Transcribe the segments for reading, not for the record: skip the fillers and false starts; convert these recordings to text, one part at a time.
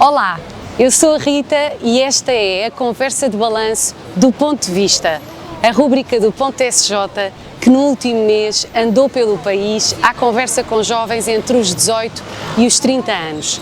Olá, eu sou a Rita e esta é a conversa de balanço do Ponto de Vista, a rúbrica do Ponto SJ que no último mês andou pelo país à conversa com jovens entre os 18 e os 30 anos.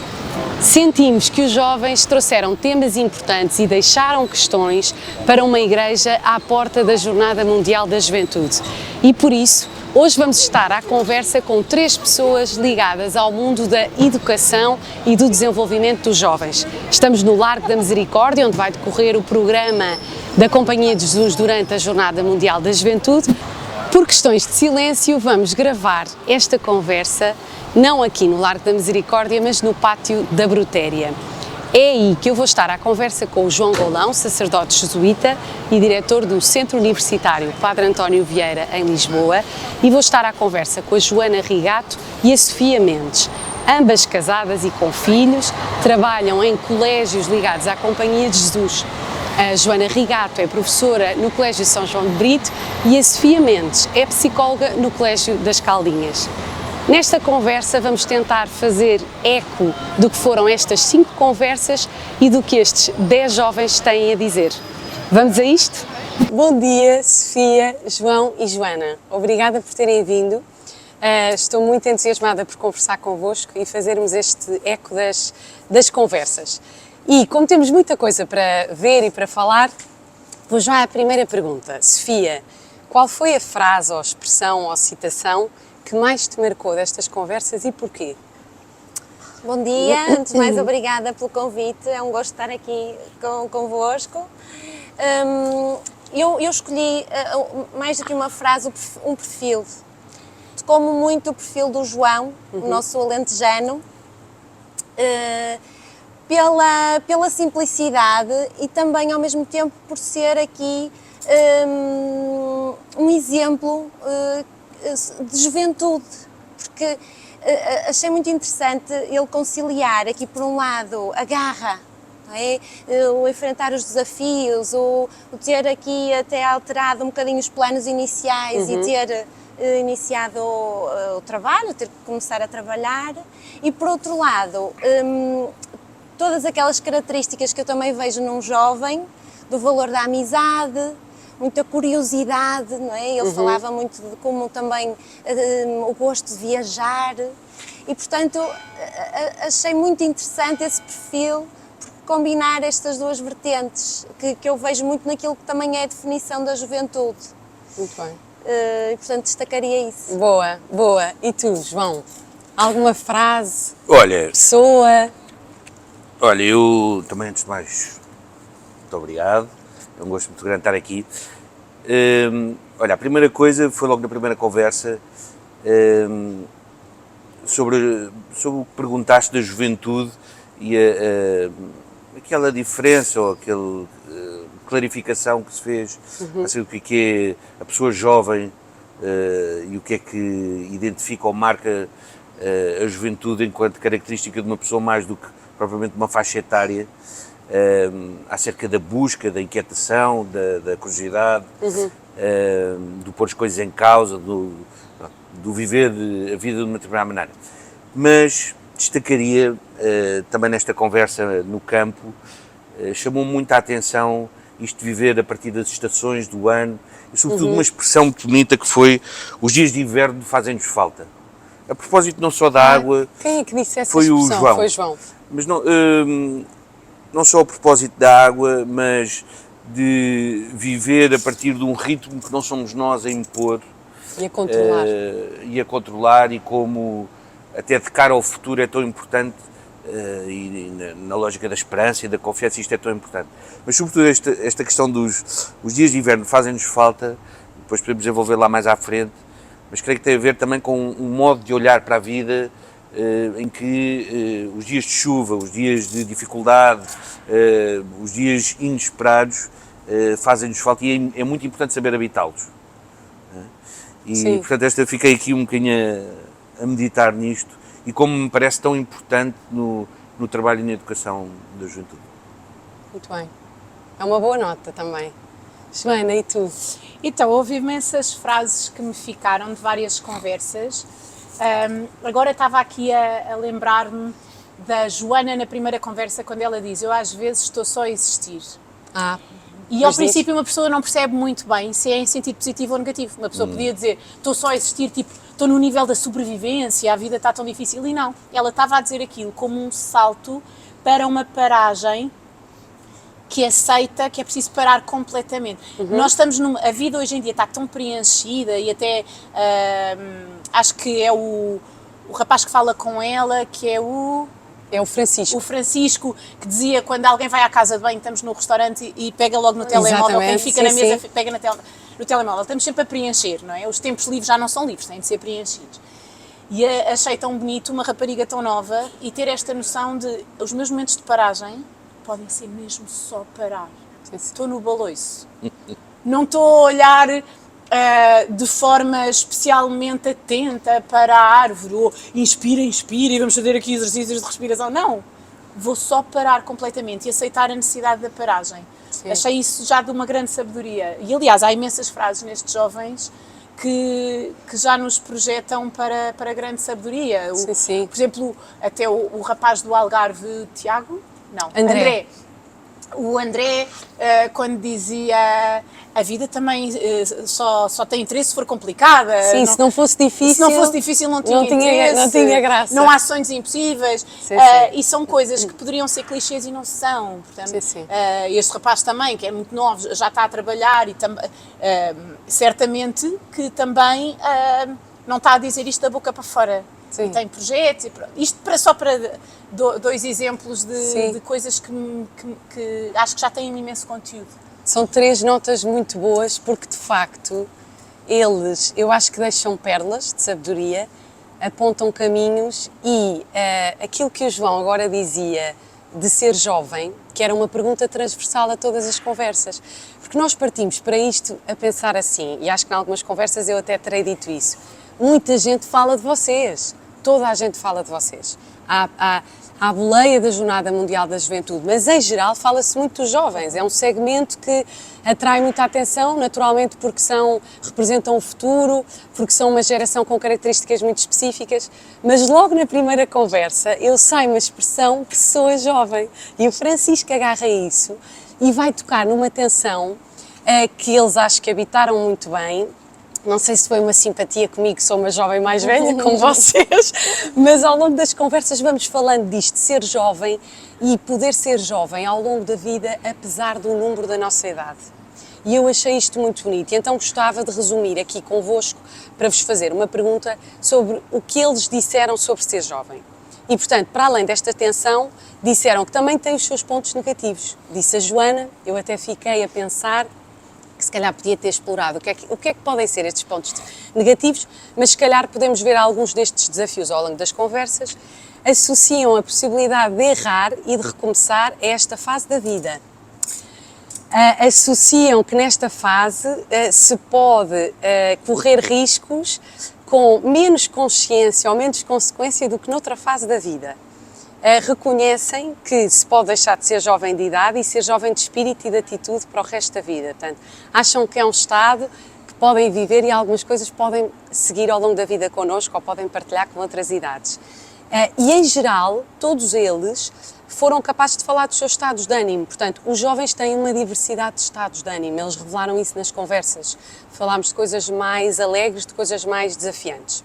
Sentimos que os jovens trouxeram temas importantes e deixaram questões para uma igreja à porta da Jornada Mundial da Juventude. E por isso, hoje vamos estar à conversa com 3 pessoas ligadas ao mundo da educação e do desenvolvimento dos jovens. Estamos no Largo da Misericórdia, onde vai decorrer o programa da Companhia de Jesus durante a Jornada Mundial da Juventude. Por questões de silêncio, vamos gravar esta conversa não aqui no Largo da Misericórdia, mas no Pátio da Brutéria. É aí que eu vou estar à conversa com o João Golão, sacerdote jesuíta e diretor do Centro Universitário Padre António Vieira, em Lisboa, e vou estar à conversa com a Joana Rigato e a Sofia Mendes. Ambas casadas e com filhos, trabalham em colégios ligados à Companhia de Jesus. A Joana Rigato é professora no Colégio São João de Brito e a Sofia Mendes é psicóloga no Colégio das Caldinhas. Nesta conversa vamos tentar fazer eco do que foram estas 5 conversas e do que estes 10 jovens têm a dizer. Vamos a isto? Bom dia, Sofia, João e Joana. Obrigada por terem vindo. Estou muito entusiasmada por conversar convosco e fazermos este eco das conversas. E como temos muita coisa para ver e para falar, vou já à primeira pergunta. Sofia, qual foi a frase ou expressão ou citação que mais te marcou destas conversas e porquê? Bom dia, antes de mais obrigada pelo convite, é um gosto estar aqui convosco. Eu escolhi mais do que uma frase, um perfil. Como muito o perfil do João, o nosso alentejano, pela simplicidade e também ao mesmo tempo por ser aqui um exemplo de juventude, porque achei muito interessante ele conciliar aqui por um lado a garra, não é? O enfrentar os desafios, o ter aqui até alterado um bocadinho os planos iniciais e ter iniciado o trabalho, ter que começar a trabalhar, e por outro lado todas aquelas características que eu também vejo num jovem, do valor da amizade, muita curiosidade, não é? Ele falava muito de como também o gosto de viajar e, portanto, achei muito interessante esse perfil, combinar estas 2 vertentes, que eu vejo muito naquilo que também é a definição da juventude. Muito bem. E, portanto, destacaria isso. Boa, boa. E tu, João? Alguma frase? Olha, Pessoa? olha, eu também, antes de mais, muito obrigado. É um gosto muito grande estar aqui. Olha, a primeira coisa foi logo na primeira conversa sobre o que perguntaste da juventude e aquela diferença ou aquela clarificação que se fez acerca do que é a pessoa jovem e o que é que identifica ou marca a juventude enquanto característica de uma pessoa mais do que propriamente uma faixa etária. Acerca da busca, da inquietação, da curiosidade, do pôr as coisas em causa, do viver a vida de uma determinada maneira. Mas destacaria também nesta conversa no campo, chamou muita atenção isto de viver a partir das estações do ano e sobretudo uma expressão muito bonita que foi: os dias de inverno fazem-nos falta. A propósito não só da água, quem é que disse essa foi expressão? o João. Foi João. Mas não só a propósito da água, mas de viver a partir de um ritmo que não somos nós a impor E a controlar. e como até de cara ao futuro é tão importante e na lógica da esperança e da confiança isto é tão importante. Mas sobretudo esta questão os dias de inverno fazem-nos falta, depois podemos desenvolver lá mais à frente, mas creio que tem a ver também com um modo de olhar para a vida em que os dias de chuva, os dias de dificuldade, os dias inesperados fazem-nos falta e é muito importante saber habitá-los. E, Sim. portanto, fiquei aqui um bocadinho a meditar nisto e como me parece tão importante no trabalho e na educação da juventude. Muito bem. É uma boa nota também. Joana, e tu? Então, houve imensas frases que me ficaram de várias conversas. Agora estava aqui a lembrar-me da Joana na primeira conversa, quando ela diz: eu às vezes estou só a existir. Ah, E ao mas diz. princípio uma pessoa não percebe muito bem se é em sentido positivo ou negativo. Uma pessoa podia dizer: estou só a existir, tipo, estou no nível da sobrevivência, a vida está tão difícil. E não, ela estava a dizer aquilo como um salto para uma paragem que aceita que é preciso parar completamente. Nós estamos a vida hoje em dia está tão preenchida e até acho que é o rapaz que fala com ela, que é É o Francisco. o Francisco, que dizia quando alguém vai à casa de banho, estamos no restaurante e pega logo no telemóvel, quem Exatamente, fica sim, na mesa sim. pega no telemóvel. Estamos sempre a preencher, não é? Os tempos livres já não são livres, têm de ser preenchidos. E achei tão bonito uma rapariga tão nova e ter esta noção de os meus momentos de paragem podem ser mesmo só parar. Sim, sim. Estou no baloiço. Não estou a olhar de forma especialmente atenta para a árvore, ou inspira e vamos fazer aqui exercícios de respiração. Não, vou só parar completamente e aceitar a necessidade da paragem. Sim. Achei isso já de uma grande sabedoria. E aliás, há imensas frases nestes jovens que já nos projetam para grande sabedoria. Sim, sim. Por exemplo, até o rapaz do Algarve, Tiago? Não, André. O André, quando dizia a vida também só tem interesse se for complicada. Sim, se não fosse difícil. Se não fosse difícil, não tinha interesse. Não tinha graça. Não há sonhos impossíveis. Sim, sim. E são coisas que poderiam ser clichês e não são. Portanto, Sim, sim. este rapaz também, que é muito novo, já está a trabalhar e certamente que também não está a dizer isto da boca para fora. Sim. E tem projetos. Isto só para dois exemplos Sim. de coisas que acho que já têm um imenso conteúdo. São 3 notas muito boas porque, de facto, eles, eu acho que deixam pérolas de sabedoria, apontam caminhos e aquilo que o João agora dizia de ser jovem, que era uma pergunta transversal a todas as conversas. Porque nós partimos para isto a pensar assim, e acho que em algumas conversas eu até terei dito isso, muita gente fala de vocês, toda a gente fala de vocês. Há a boleia da Jornada Mundial da Juventude, mas em geral fala-se muito dos jovens, é um segmento que atrai muita atenção, naturalmente porque representam o futuro, porque são uma geração com características muito específicas, mas logo na primeira conversa eu saio uma expressão pessoa jovem e o Francisco agarra isso e vai tocar numa tensão que eles acho que habitaram muito bem. Não sei se foi uma simpatia comigo, sou uma jovem mais velha, como vocês, mas ao longo das conversas vamos falando disto, de ser jovem e poder ser jovem ao longo da vida, apesar do número da nossa idade. E eu achei isto muito bonito, e então gostava de resumir aqui convosco para vos fazer uma pergunta sobre o que eles disseram sobre ser jovem. E, portanto, para além desta tensão, disseram que também tem os seus pontos negativos. Disse a Joana, eu até fiquei a pensar que se calhar podia ter explorado o que é que podem ser estes pontos negativos, mas se calhar podemos ver alguns destes desafios ao longo das conversas, associam a possibilidade de errar e de recomeçar a esta fase da vida. Associam que nesta fase se pode correr riscos com menos consciência ou menos consequência do que noutra fase da vida. Reconhecem que se pode deixar de ser jovem de idade e ser jovem de espírito e de atitude para o resto da vida. Portanto, acham que é um estado que podem viver e algumas coisas podem seguir ao longo da vida connosco ou podem partilhar com outras idades. E, em geral, todos eles foram capazes de falar dos seus estados de ânimo. Portanto, os jovens têm uma diversidade de estados de ânimo. Eles revelaram isso nas conversas. Falámos de coisas mais alegres, de coisas mais desafiantes.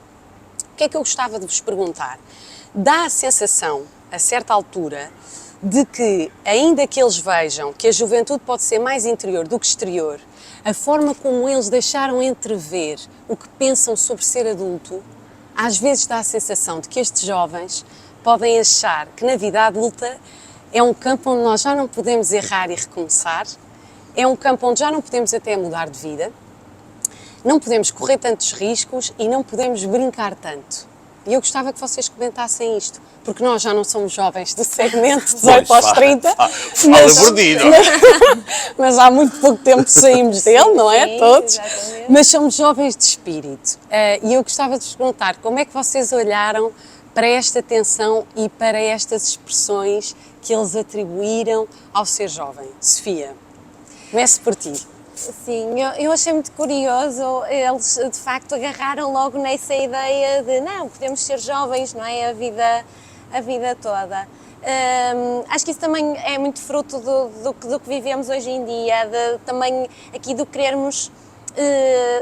O que é que eu gostava de vos perguntar? Dá a sensação, a certa altura, de que, ainda que eles vejam que a juventude pode ser mais interior do que exterior, a forma como eles deixaram entrever o que pensam sobre ser adulto, às vezes dá a sensação de que estes jovens podem achar que na vida adulta é um campo onde nós já não podemos errar e recomeçar, é um campo onde já não podemos até mudar de vida, não podemos correr tantos riscos e não podemos brincar tanto. E eu gostava que vocês comentassem isto, porque nós já não somos jovens do segmento 18 aos 30, mas há muito pouco tempo saímos dele, não é? Sim, Todos. exatamente. Mas somos jovens de espírito. E eu gostava de vos perguntar como é que vocês olharam para esta tensão e para estas expressões que eles atribuíram ao ser jovem. Sofia, comece por ti. Sim, eu achei muito curioso, eles de facto agarraram logo nessa ideia de não, podemos ser jovens, não é? A vida a vida toda. Acho que isso também é muito fruto do que vivemos hoje em dia, também aqui do querermos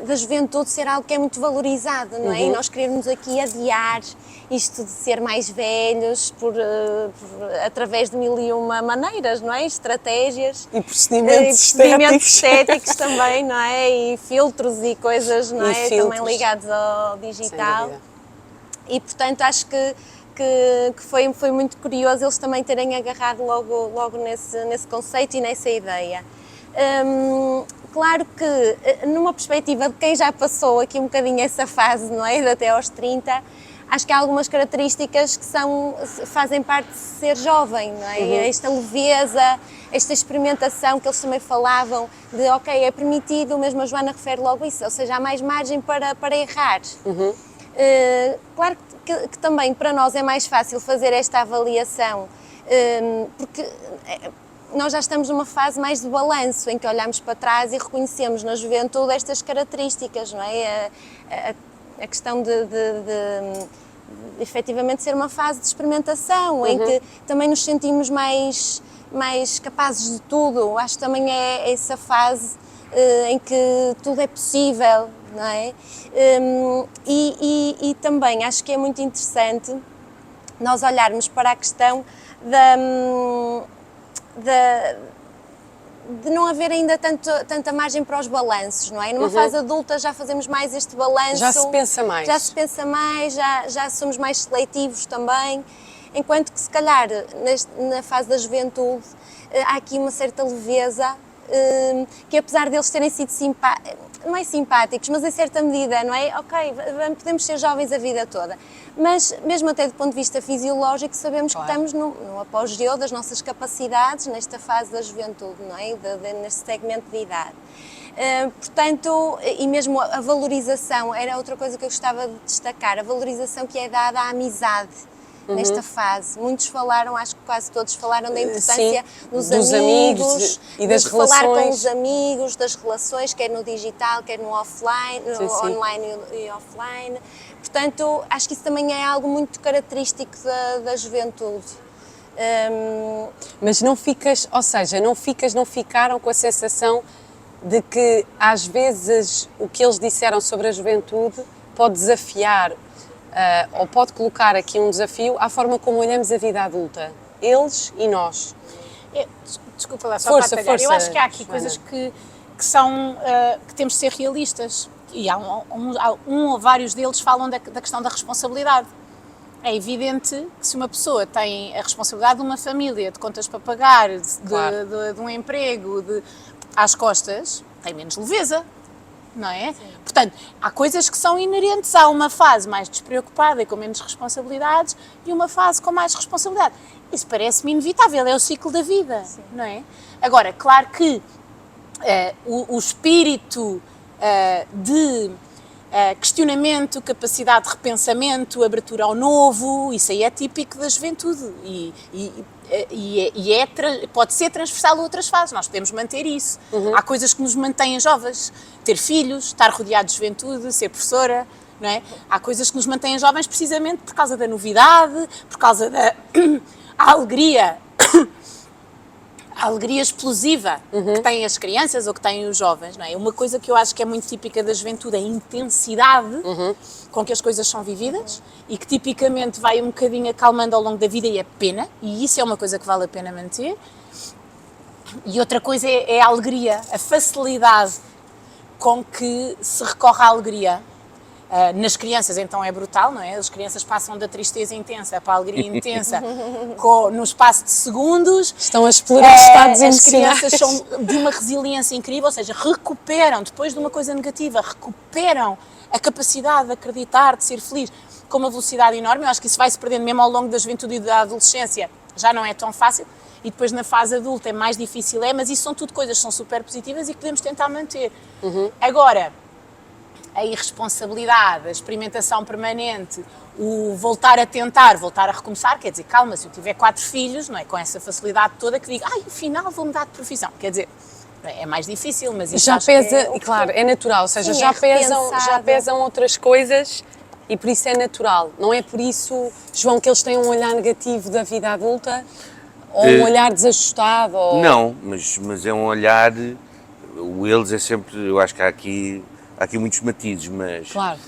da juventude ser algo que é muito valorizado, não é? E nós queremos aqui adiar isto de ser mais velhos através de mil e uma maneiras, não é? Estratégias. E procedimentos estéticos também, não é? E filtros e coisas, não é? Também ligados ao digital. E portanto acho que foi muito curioso eles também terem agarrado logo nesse conceito e nessa ideia. Claro que, numa perspectiva de quem já passou aqui um bocadinho essa fase, não é? De até aos 30, acho que há algumas características que fazem parte de ser jovem, não é? Esta leveza, esta experimentação que eles também falavam de, ok, é permitido, mesmo a Joana refere logo isso, ou seja, há mais margem para errar. Claro que também para nós é mais fácil fazer esta avaliação, porque nós já estamos numa fase mais de balanço, em que olhamos para trás e reconhecemos na juventude estas características, não é? A questão de efetivamente ser uma fase de experimentação, em que também nos sentimos mais capazes de tudo. Acho que também é essa fase em que tudo é possível, não é? E também acho que é muito interessante nós olharmos para a questão de não haver ainda tanta margem para os balanços, não é? Numa fase adulta já fazemos mais este balanço. Já se pensa mais. Já se pensa mais, já somos mais seletivos também, enquanto que se calhar na fase da juventude há aqui uma certa leveza que apesar deles terem sido não é simpáticos, mas em certa medida, não é? Ok, podemos ser jovens a vida toda, mas mesmo até do ponto de vista fisiológico sabemos que estamos no apogeu das nossas capacidades nesta fase da juventude, não é? Neste segmento de idade. Portanto, e mesmo a valorização, era outra coisa que eu gostava de destacar, a valorização que é dada à amizade nesta fase. Muitos falaram, acho que quase todos falaram da importância dos amigos e das de relações. Falar com os amigos, das relações, quer no digital, quer no offline, online e offline. Portanto, acho que isso também é algo muito característico da juventude. Mas não ficas, ou seja, não ficaram com a sensação de que às vezes o que eles disseram sobre a juventude pode desafiar ou pode colocar aqui um desafio à forma como olhamos a vida adulta, eles e nós. Desculpa lá, só para atalhar. Eu acho que há aqui coisas que temos de ser realistas, e há um ou vários deles falam da questão da responsabilidade. É evidente que se uma pessoa tem a responsabilidade de uma família, de contas para pagar, de um emprego, às costas, tem menos leveza. Não é? Sim. Portanto, há coisas que são inerentes a uma fase mais despreocupada e com menos responsabilidades e uma fase com mais responsabilidade. Isso parece-me inevitável, é o ciclo da vida, sim, não é? Agora, claro que o espírito de questionamento, capacidade de repensamento, abertura ao novo, isso aí é típico da juventude pode ser transversal a outras fases, nós podemos manter isso. Há coisas que nos mantêm jovens, ter filhos, estar rodeado de juventude, ser professora, não é? Há coisas que nos mantêm jovens precisamente por causa da novidade, por causa da alegria explosiva que têm as crianças ou que têm os jovens, não é? Uma coisa que eu acho que é muito típica da juventude é a intensidade com que as coisas são vividas e que tipicamente vai um bocadinho acalmando ao longo da vida e é pena, e isso é uma coisa que vale a pena manter. E outra coisa é a alegria, a facilidade com que se recorre à alegria. Nas crianças então é brutal, não é? As crianças passam da tristeza intensa para a alegria intensa no espaço de segundos. Estão a explorar estados emocionais. As crianças são de uma resiliência incrível, ou seja, recuperam, depois de uma coisa negativa, recuperam a capacidade de acreditar, de ser feliz, com uma velocidade enorme. Eu acho que isso vai se perdendo mesmo ao longo da juventude e da adolescência, já não é tão fácil. E depois na fase adulta é mais difícil, mas isso são tudo coisas que são super positivas e que podemos tentar manter. Agora, a irresponsabilidade, a experimentação permanente, o voltar a tentar, voltar a recomeçar, quer dizer, calma, se eu tiver 4 filhos, não é com essa facilidade toda que digo, afinal vou mudar de profissão, quer dizer, é mais difícil, mas isso já pesa, e claro, é natural, ou seja, sim, já pesam outras coisas E por isso é natural. Não é por isso, João, que eles têm um olhar negativo da vida adulta? Ou um olhar desajustado? Ou... Não, mas é um olhar, o eles é sempre, eu acho que há aqui muitos matizes, mas Claro.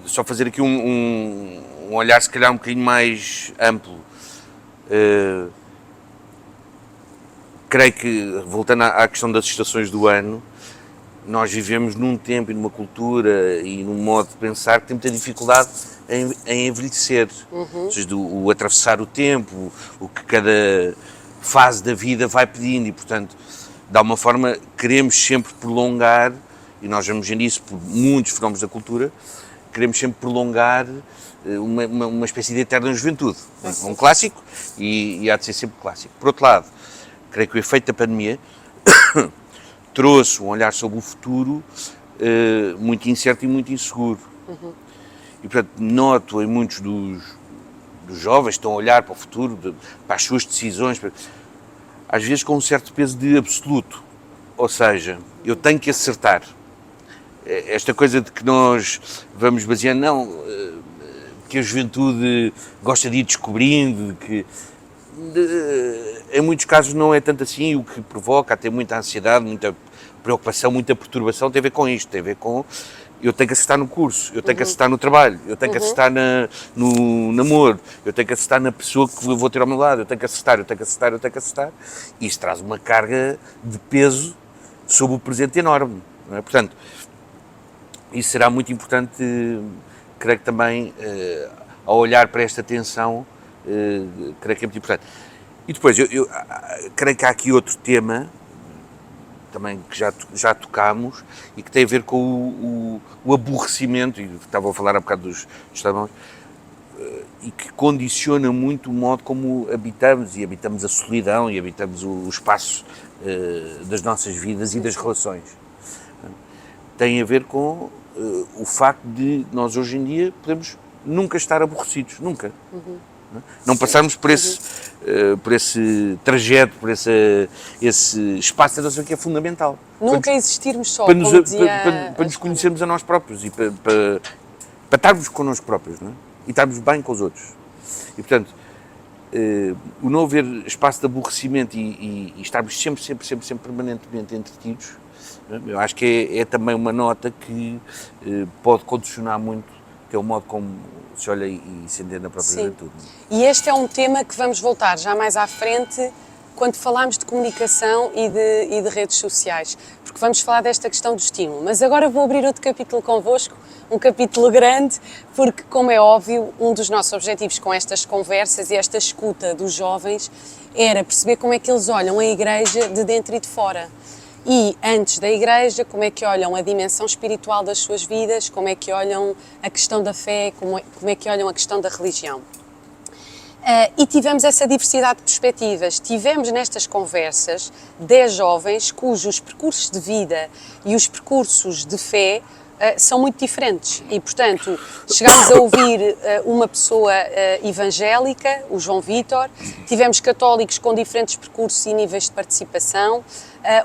só fazer aqui um olhar se calhar um bocadinho mais amplo. Creio que, voltando à questão das estações do ano, nós vivemos num tempo e numa cultura e num modo de pensar que tem muita dificuldade em envelhecer. Ou seja, o atravessar o tempo, o que cada fase da vida vai pedindo e, portanto, de alguma forma, queremos sempre prolongar, e nós vemos nisso por muitos fenómenos da cultura, queremos sempre prolongar uma espécie de eterna juventude. É um clássico e há de ser sempre clássico. Por outro lado, creio que o efeito da pandemia trouxe um olhar sobre o futuro muito incerto e muito inseguro. E, portanto, noto em muitos dos jovens que estão a olhar para o futuro, para as suas decisões, às vezes com um certo peso de absoluto. Ou seja, eu tenho que acertar. Esta coisa de que nós vamos baseando, não, que a juventude gosta de ir descobrindo, que em muitos casos não é tanto assim, o que provoca até muita ansiedade, muita preocupação, muita perturbação tem a ver com isto, tem a ver com eu tenho que acertar no curso, eu tenho que acertar no trabalho, eu tenho que acertar no namoro, eu tenho que acertar na pessoa que eu vou ter ao meu lado, eu tenho que acertar. E isto traz uma carga de peso sobre o presente enorme, não é? Portanto, isso será muito importante, creio que também, ao olhar para esta tensão, creio que é muito importante. E depois, eu creio que há aqui outro tema, também que já tocámos, e que tem a ver com o aborrecimento, e estava a falar há bocado dos tamanhos, e que condiciona muito o modo como habitamos, e habitamos a solidão, e habitamos o espaço das nossas vidas e das relações. Tem a ver com o facto de nós hoje em dia podemos nunca estar aborrecidos, nunca. Não passarmos por esse trajeto, por esse espaço de atenção que é fundamental. Nunca existirmos só, para como nos conhecermos a nós próprios e para estarmos connosco próprios, não é? E estarmos bem com os outros. E, portanto, o não haver espaço de aborrecimento e estarmos sempre permanentemente entretidos, não é? Eu acho que é também uma nota que pode condicionar muito, que é o modo como se olha e se entende na própria juventude. E este é um tema que vamos voltar já mais à frente quando falarmos de comunicação e de redes sociais, porque vamos falar desta questão do estímulo. Mas agora vou abrir outro capítulo convosco, um capítulo grande, porque, como é óbvio, um dos nossos objetivos com estas conversas e esta escuta dos jovens era perceber como é que eles olham a Igreja de dentro e de fora. E, antes da Igreja, como é que olham a dimensão espiritual das suas vidas, como é que olham a questão da fé, como é que olham a questão da religião. E tivemos essa diversidade de perspectivas. Tivemos nestas conversas 10 jovens cujos percursos de vida e os percursos de fé são muito diferentes e, portanto, chegámos a ouvir uma pessoa evangélica, o João Vítor, tivemos católicos com diferentes percursos e níveis de participação,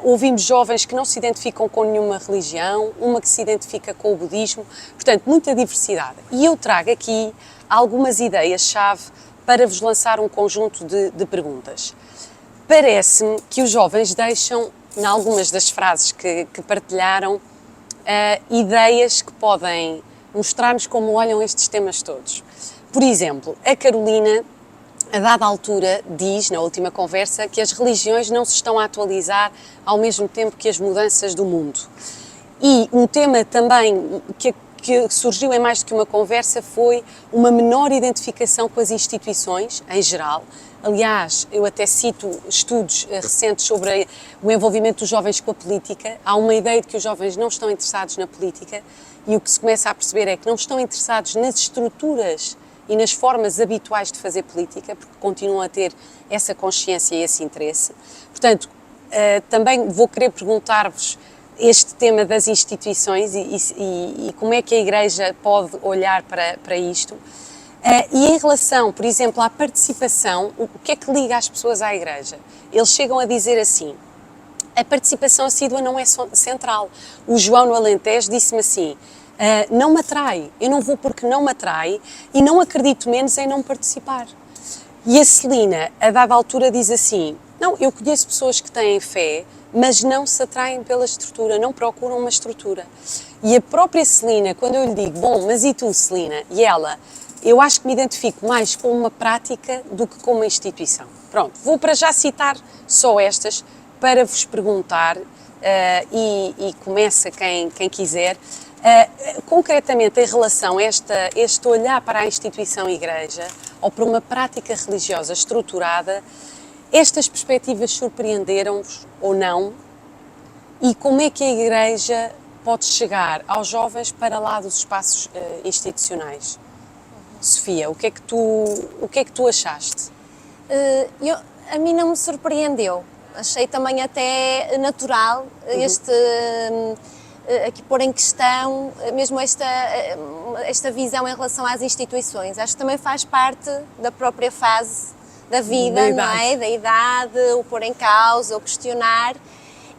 ouvimos jovens que não se identificam com nenhuma religião, uma que se identifica com o budismo, portanto, muita diversidade. E eu trago aqui algumas ideias-chave para vos lançar um conjunto de perguntas. Parece-me que os jovens deixam, em algumas das frases que partilharam, ideias que podem mostrar-nos como olham estes temas todos. Por exemplo, a Carolina, a dada altura, diz, na última conversa, que as religiões não se estão a atualizar ao mesmo tempo que as mudanças do mundo. E um tema também que surgiu em mais do que uma conversa foi uma menor identificação com as instituições, em geral. Aliás, eu até cito estudos recentes sobre o envolvimento dos jovens com a política. Há uma ideia de que os jovens não estão interessados na política e o que se começa a perceber é que não estão interessados nas estruturas e nas formas habituais de fazer política, porque continuam a ter essa consciência e esse interesse. Portanto, também vou querer perguntar-vos este tema das instituições e como é que a Igreja pode olhar para isto. E em relação, por exemplo, à participação, o que é que liga as pessoas à Igreja? Eles chegam a dizer assim, a participação assídua não é central. O João no Alentejo disse-me assim, não me atrai. Eu não vou porque não me atrai e não acredito menos em não participar. E a Celina, a dada altura, diz assim: não, eu conheço pessoas que têm fé, mas não se atraem pela estrutura, não procuram uma estrutura. E a própria Celina, quando eu lhe digo, bom, mas e tu, Celina? E ela, eu acho que me identifico mais com uma prática do que com uma instituição. Pronto, vou para já citar só estas para vos perguntar, e começa quem quiser, concretamente em relação a este olhar para a instituição Igreja, ou para uma prática religiosa estruturada, estas perspectivas surpreenderam-vos ou não? E como é que a Igreja pode chegar aos jovens para lá dos espaços institucionais? Sofia, o que é que tu achaste? A mim não me surpreendeu. Achei também até natural aqui pôr em questão mesmo esta visão em relação às instituições. Acho que também faz parte da própria fase da vida, não é? Da idade, o pôr em causa, o questionar.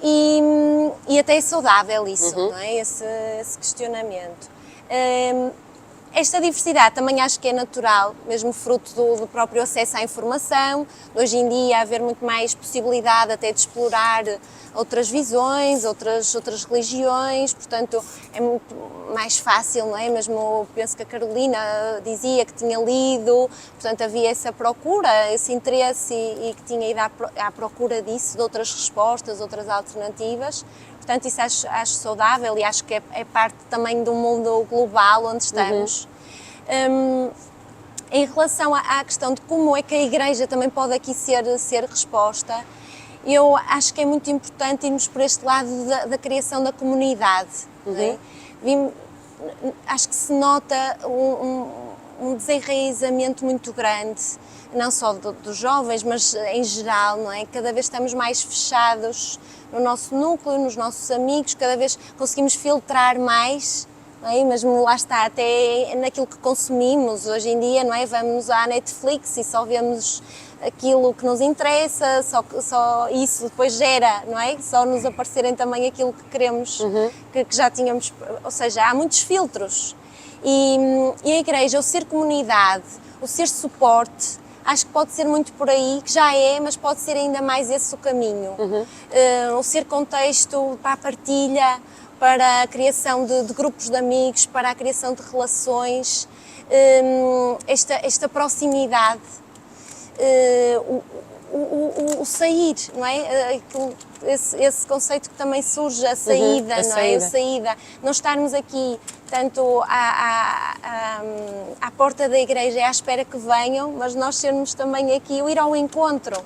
E até é saudável isso, não é? Esse questionamento. Esta diversidade também acho que é natural, mesmo fruto do próprio acesso à informação, de hoje em dia haver muito mais possibilidade até de explorar outras visões, outras religiões, portanto é muito mais fácil, não é? Mesmo penso que a Carolina dizia que tinha lido, portanto havia essa procura, esse interesse e que tinha ido à procura disso, de outras respostas, outras alternativas. Portanto, isso acho saudável e acho que é parte também do mundo global onde estamos. Em relação à questão de como é que a Igreja também pode aqui ser resposta, eu acho que é muito importante irmos por este lado da criação da comunidade. Não é? Acho que se nota um desenraizamento muito grande, não só dos jovens, mas em geral, não é? Cada vez estamos mais fechados no nosso núcleo, nos nossos amigos, cada vez conseguimos filtrar mais, não é? Mesmo lá está, até naquilo que consumimos hoje em dia, não é? Vamos à Netflix e só vemos aquilo que nos interessa, só isso depois gera, não é? Só nos aparecerem também aquilo que queremos, que já tínhamos, ou seja, há muitos filtros. E a Igreja, o ser comunidade, o ser suporte, acho que pode ser muito por aí, que já é, mas pode ser ainda mais esse o caminho. O ser contexto para a partilha, para a criação de grupos de amigos, para a criação de relações, esta proximidade, o sair, não é? Esse conceito que também surge, a saída, não é? A saída. Não estarmos aqui tanto à porta da Igreja e à espera que venham, mas nós sermos também aqui, o ir ao encontro.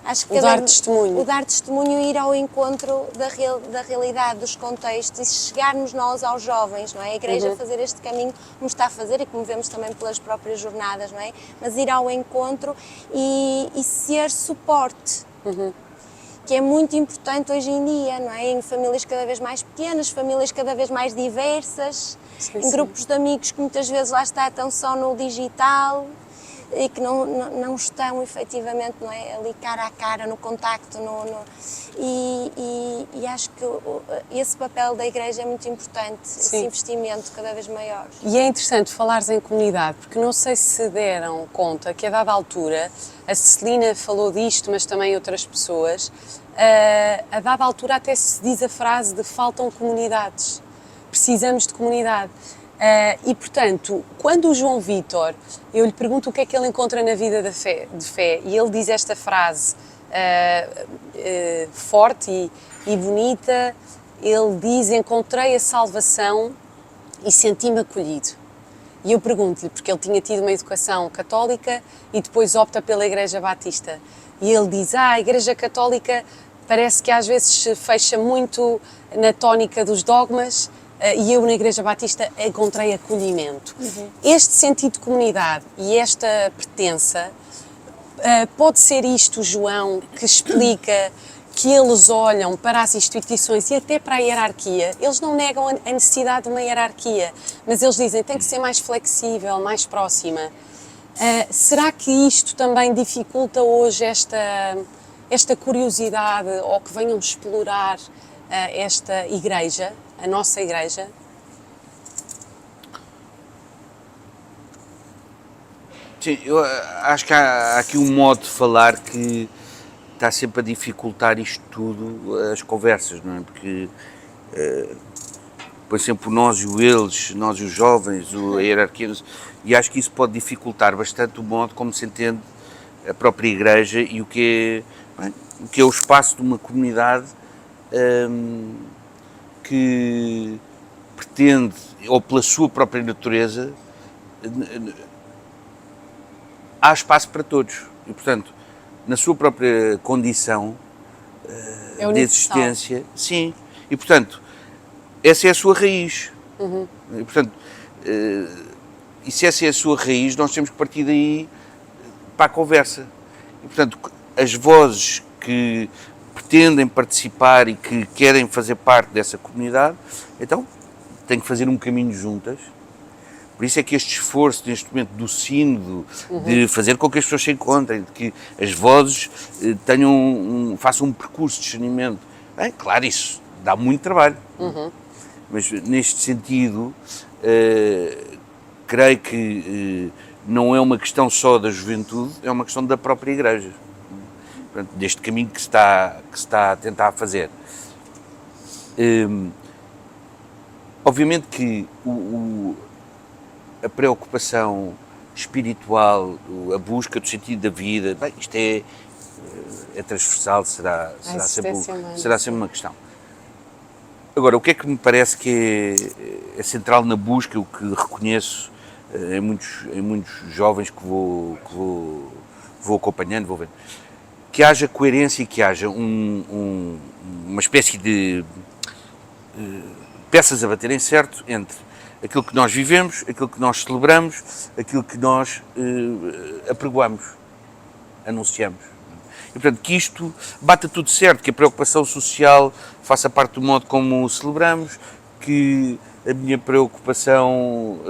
Acho que o dar testemunho. O dar testemunho e ir ao encontro da realidade, dos contextos e chegarmos nós aos jovens, não é? A Igreja fazer este caminho como está a fazer e como vemos também pelas próprias jornadas, não é? Mas ir ao encontro e ser suporte. Que é muito importante hoje em dia, não é? Em famílias cada vez mais pequenas, famílias cada vez mais diversas, em grupos de amigos que muitas vezes lá estão só no digital e que não estão efetivamente, não é, ali cara a cara, no contacto, e acho que esse papel da Igreja é muito importante, esse investimento cada vez maior. E é interessante falares em comunidade, porque não sei se deram conta que a dada altura, a Celina falou disto, mas também outras pessoas, a dada altura até se diz a frase de faltam comunidades, precisamos de comunidade. E, portanto, quando o João Vítor, eu lhe pergunto o que é que ele encontra na vida de fé, e ele diz esta frase forte e bonita, ele diz: encontrei a salvação e senti-me acolhido. E eu pergunto-lhe, porque ele tinha tido uma educação católica e depois opta pela Igreja Batista, e ele diz: a Igreja Católica parece que às vezes se fecha muito na tónica dos dogmas, e eu na Igreja Batista encontrei acolhimento. Este sentido de comunidade e esta pertença, pode ser isto, João, que explica que eles olham para as instituições e até para a hierarquia. Eles não negam a necessidade de uma hierarquia, mas eles dizem que tem que ser mais flexível, mais próxima. Será que isto também dificulta hoje esta curiosidade, ou que venham explorar esta Igreja, a nossa Igreja? Sim, eu acho que há aqui um modo de falar que está sempre a dificultar isto tudo, as conversas, não é? Porque põe sempre o nós e o eles, nós e os jovens, a hierarquia, e acho que isso pode dificultar bastante o modo como se entende a própria Igreja e bem, o que é o espaço de uma comunidade que pretende, ou pela sua própria natureza, há espaço para todos. E, portanto, na sua própria condição de existência, sim. E, portanto, essa é a sua raiz. E, portanto, e se essa é a sua raiz, nós temos que partir daí para a conversa. E, portanto, as vozes que pretendem participar e que querem fazer parte dessa comunidade, então, têm que fazer um caminho juntas. Por isso é que este esforço, neste momento, do sínodo, de fazer com que as pessoas se encontrem, de que as vozes façam um percurso de discernimento. Bem, claro, isso dá muito trabalho. Mas, neste sentido, creio que não é uma questão só da juventude, é uma questão da própria Igreja. Portanto, deste caminho que se está a tentar fazer. Obviamente que a preocupação espiritual, a busca do sentido da vida, bem, isto é transversal, será sempre uma questão. Agora, o que é que me parece que é central na busca, o que reconheço em muitos jovens que vou acompanhando, vou vendo, que haja coerência e que haja uma espécie de peças a baterem certo entre aquilo que nós vivemos, aquilo que nós celebramos, aquilo que nós apregoamos, anunciamos. E, portanto, que isto bata tudo certo, que a preocupação social faça parte do modo como celebramos, que a minha preocupação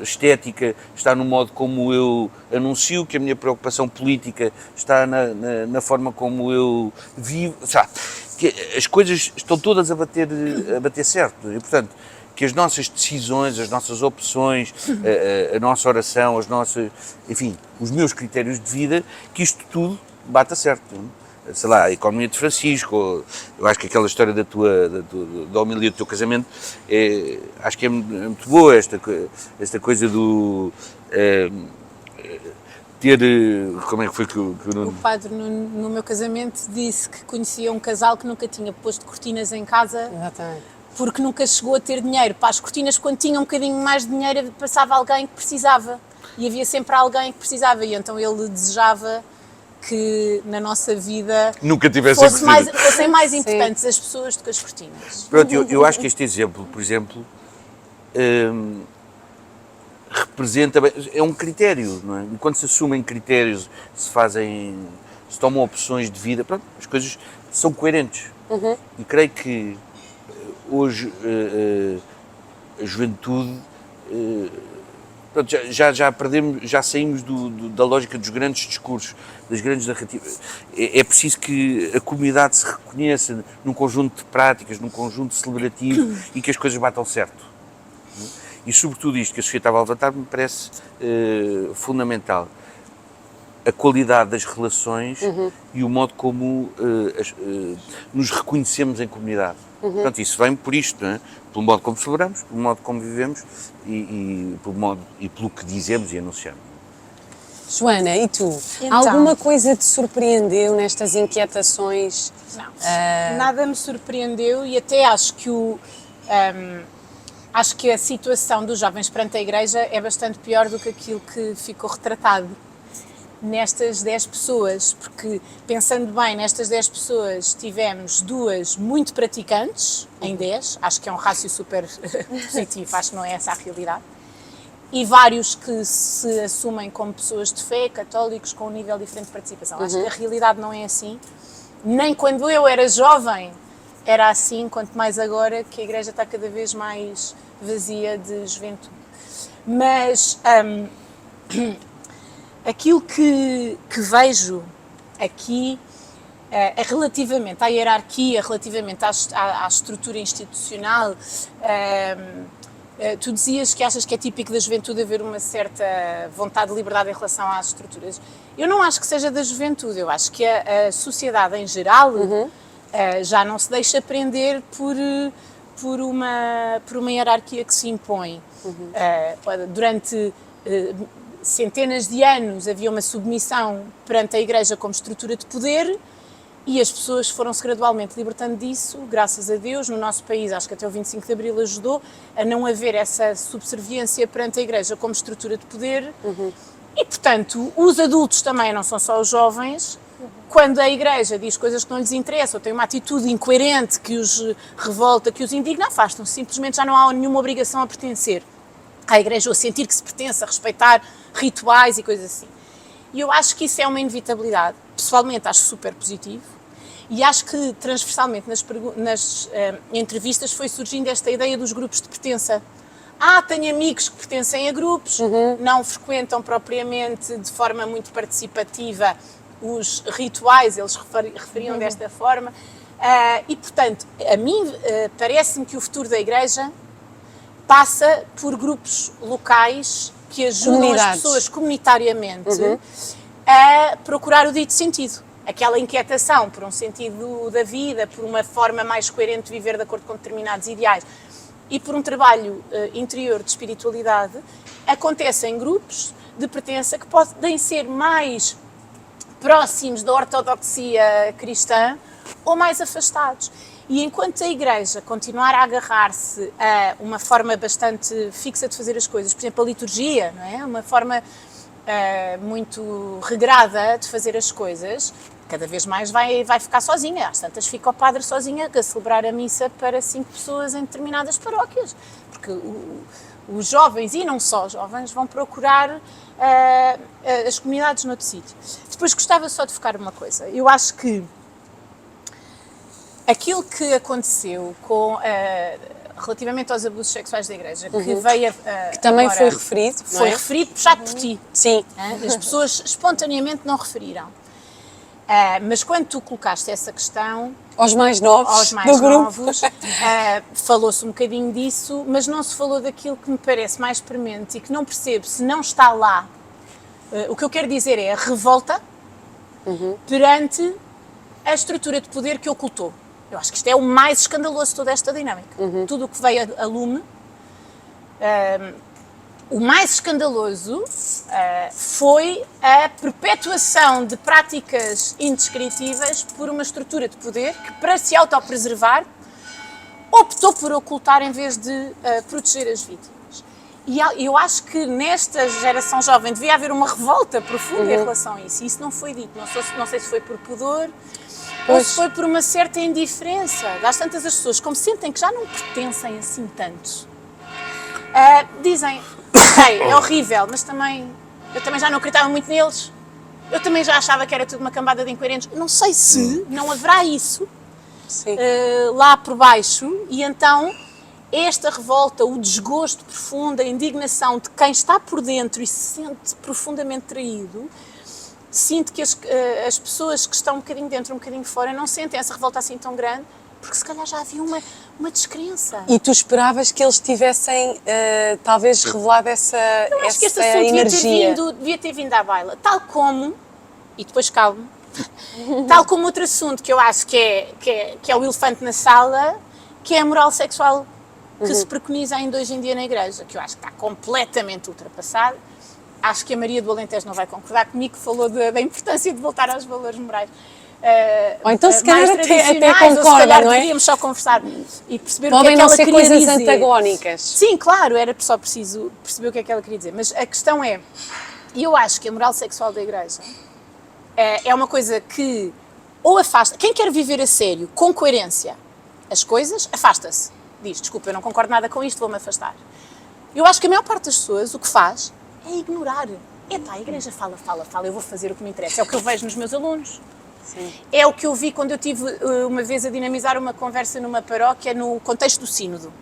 estética está no modo como eu anuncio, que a minha preocupação política está na forma como eu vivo, sabe? Que as coisas estão todas a bater certo, e, portanto, que as nossas decisões, as nossas opções, a nossa oração, enfim, os meus critérios de vida, que isto tudo bata certo. Sei lá, a economia de Francisco, eu acho que aquela história da homilia do teu casamento, acho que é muito boa esta coisa do ter, como é que foi que o O padre no meu casamento disse que conhecia um casal que nunca tinha posto cortinas em casa. Exatamente. Porque nunca chegou a ter dinheiro para as cortinas. Quando tinha um bocadinho mais de dinheiro, passava alguém que precisava. E havia sempre alguém que precisava. E então ele desejava que na nossa vida nunca tivesse fossem mais importantes as pessoas do que as cortinas. Pronto, eu acho que este exemplo, por exemplo, representa, é um critério, não é? E quando se assumem critérios, se tomam opções de vida, pronto, as coisas são coerentes. E creio que hoje a juventude, pronto, já saímos da lógica dos grandes discursos, das grandes narrativas. É preciso que a comunidade se reconheça num conjunto de práticas, num conjunto celebrativo e que as coisas batam certo. E sobretudo isto que a Sofia estava a levantar me parece fundamental. A qualidade das relações e o modo como nos reconhecemos em comunidade. Portanto, isso vem por isto, não é? Pelo modo como celebramos, pelo modo como vivemos e pelo que dizemos e anunciamos. Joana, e tu? Então. Alguma coisa te surpreendeu nestas inquietações? Não, nada me surpreendeu e até acho que a situação dos jovens perante a Igreja é bastante pior do que aquilo que ficou retratado nestas 10 pessoas, porque pensando bem, nestas 10 pessoas tivemos 2 muito praticantes, em 10, acho que é um rácio super positivo, acho que não é essa a realidade, e vários que se assumem como pessoas de fé, católicos, com um nível diferente de participação. Acho que a realidade não é assim, nem quando eu era jovem era assim, quanto mais agora que a Igreja está cada vez mais vazia de juventude. Mas aquilo que vejo aqui relativamente à hierarquia, relativamente à estrutura institucional, Tu dizias que achas que é típico da juventude haver uma certa vontade de liberdade em relação às estruturas. Eu não acho que seja da juventude, eu acho que a sociedade em geral já não se deixa prender por uma hierarquia que se impõe. Durante centenas de anos havia uma submissão perante a Igreja como estrutura de poder e as pessoas foram-se gradualmente libertando disso, graças a Deus. No nosso país, acho que até o 25 de Abril ajudou a não haver essa subserviência perante a Igreja como estrutura de poder. E, portanto, os adultos também, não são só os jovens, quando a Igreja diz coisas que não lhes interessam, ou tem uma atitude incoerente que os revolta, que os indigna, afastam-se. Simplesmente já não há nenhuma obrigação a pertencer à Igreja ou a sentir que se pertence, a respeitar rituais e coisas assim. E eu acho que isso é uma inevitabilidade. Pessoalmente acho super positivo e acho que transversalmente nas entrevistas foi surgindo esta ideia dos grupos de pertença. Tenho amigos que pertencem a grupos, não frequentam propriamente de forma muito participativa os rituais, eles referiam desta forma. E, portanto, a mim parece-me que o futuro da Igreja passa por grupos locais que ajudam as pessoas comunitariamente a procurar o dito sentido. Aquela inquietação por um sentido da vida, por uma forma mais coerente de viver de acordo com determinados ideais e por um trabalho interior de espiritualidade, acontece em grupos de pertença que podem ser mais próximos da ortodoxia cristã ou mais afastados. E enquanto a Igreja continuar a agarrar-se a uma forma bastante fixa de fazer as coisas, por exemplo, a liturgia, não é? Uma forma muito regrada de fazer as coisas, cada vez mais vai ficar sozinha. Às tantas fica o padre sozinho a celebrar a missa para 5 pessoas em determinadas paróquias, porque os jovens, e não só jovens, vão procurar as comunidades noutro sítio. Depois gostava só de focar uma coisa. Eu acho que aquilo que aconteceu relativamente aos abusos sexuais da Igreja, que veio que também agora, foi referido, não foi é? referido, puxado por ti. Sim. As pessoas espontaneamente não referiram. Mas quando tu colocaste essa questão Aos mais novos do grupo. falou-se um bocadinho disso, mas não se falou daquilo que me parece mais premente e que não percebo se não está lá. O que eu quero dizer é a revolta perante a estrutura de poder que ocultou. Eu acho que isto é o mais escandaloso de toda esta dinâmica. Tudo o que veio a lume. O mais escandaloso foi a perpetuação de práticas indescritíveis por uma estrutura de poder que, para se autopreservar, optou por ocultar em vez de proteger as vítimas. E eu acho que nesta geração jovem devia haver uma revolta profunda em relação a isso. E isso não foi dito. Não sei se foi por pudor ou se foi por uma certa indiferença. Às tantas as pessoas, como sentem que já não pertencem assim tanto, dizem, ok, é horrível, mas eu também já não acreditava muito neles. Eu também já achava que era tudo uma cambada de incoerentes. Não sei se não haverá isso lá por baixo, e então esta revolta, o desgosto profundo, a indignação de quem está por dentro e se sente profundamente traído, sinto que as pessoas que estão um bocadinho dentro, um bocadinho fora, não sentem essa revolta assim tão grande, porque se calhar já havia uma descrença. E tu esperavas que eles tivessem, talvez, revelado essa energia? Eu acho que este assunto devia ter vindo à baila, tal como, e depois calmo, tal como outro assunto que eu acho que é o elefante na sala, que é a moral sexual que se preconiza ainda hoje em dia na Igreja, que eu acho que está completamente ultrapassado. Acho que a Maria do Alentejo não vai concordar comigo, que falou da importância de voltar aos valores morais. Ou então se calhar até concorda, concorda, se calhar não é? deveríamos só conversar e perceber Podem o que é que ela queria dizer. Podem não ser coisas antagónicas. Sim, claro, era só preciso perceber o que é que ela queria dizer. Mas a questão é, eu acho que a moral sexual da Igreja é uma coisa que ou afasta, quem quer viver a sério, com coerência, as coisas, afasta-se. Diz, desculpa, eu não concordo nada com isto, vou-me afastar. Eu acho que a maior parte das pessoas o que faz é ignorar. A Igreja fala, eu vou fazer o que me interessa. É o que eu vejo nos meus alunos. Sim. É o que eu vi quando eu tive uma vez a dinamizar uma conversa numa paróquia no contexto do sínodo.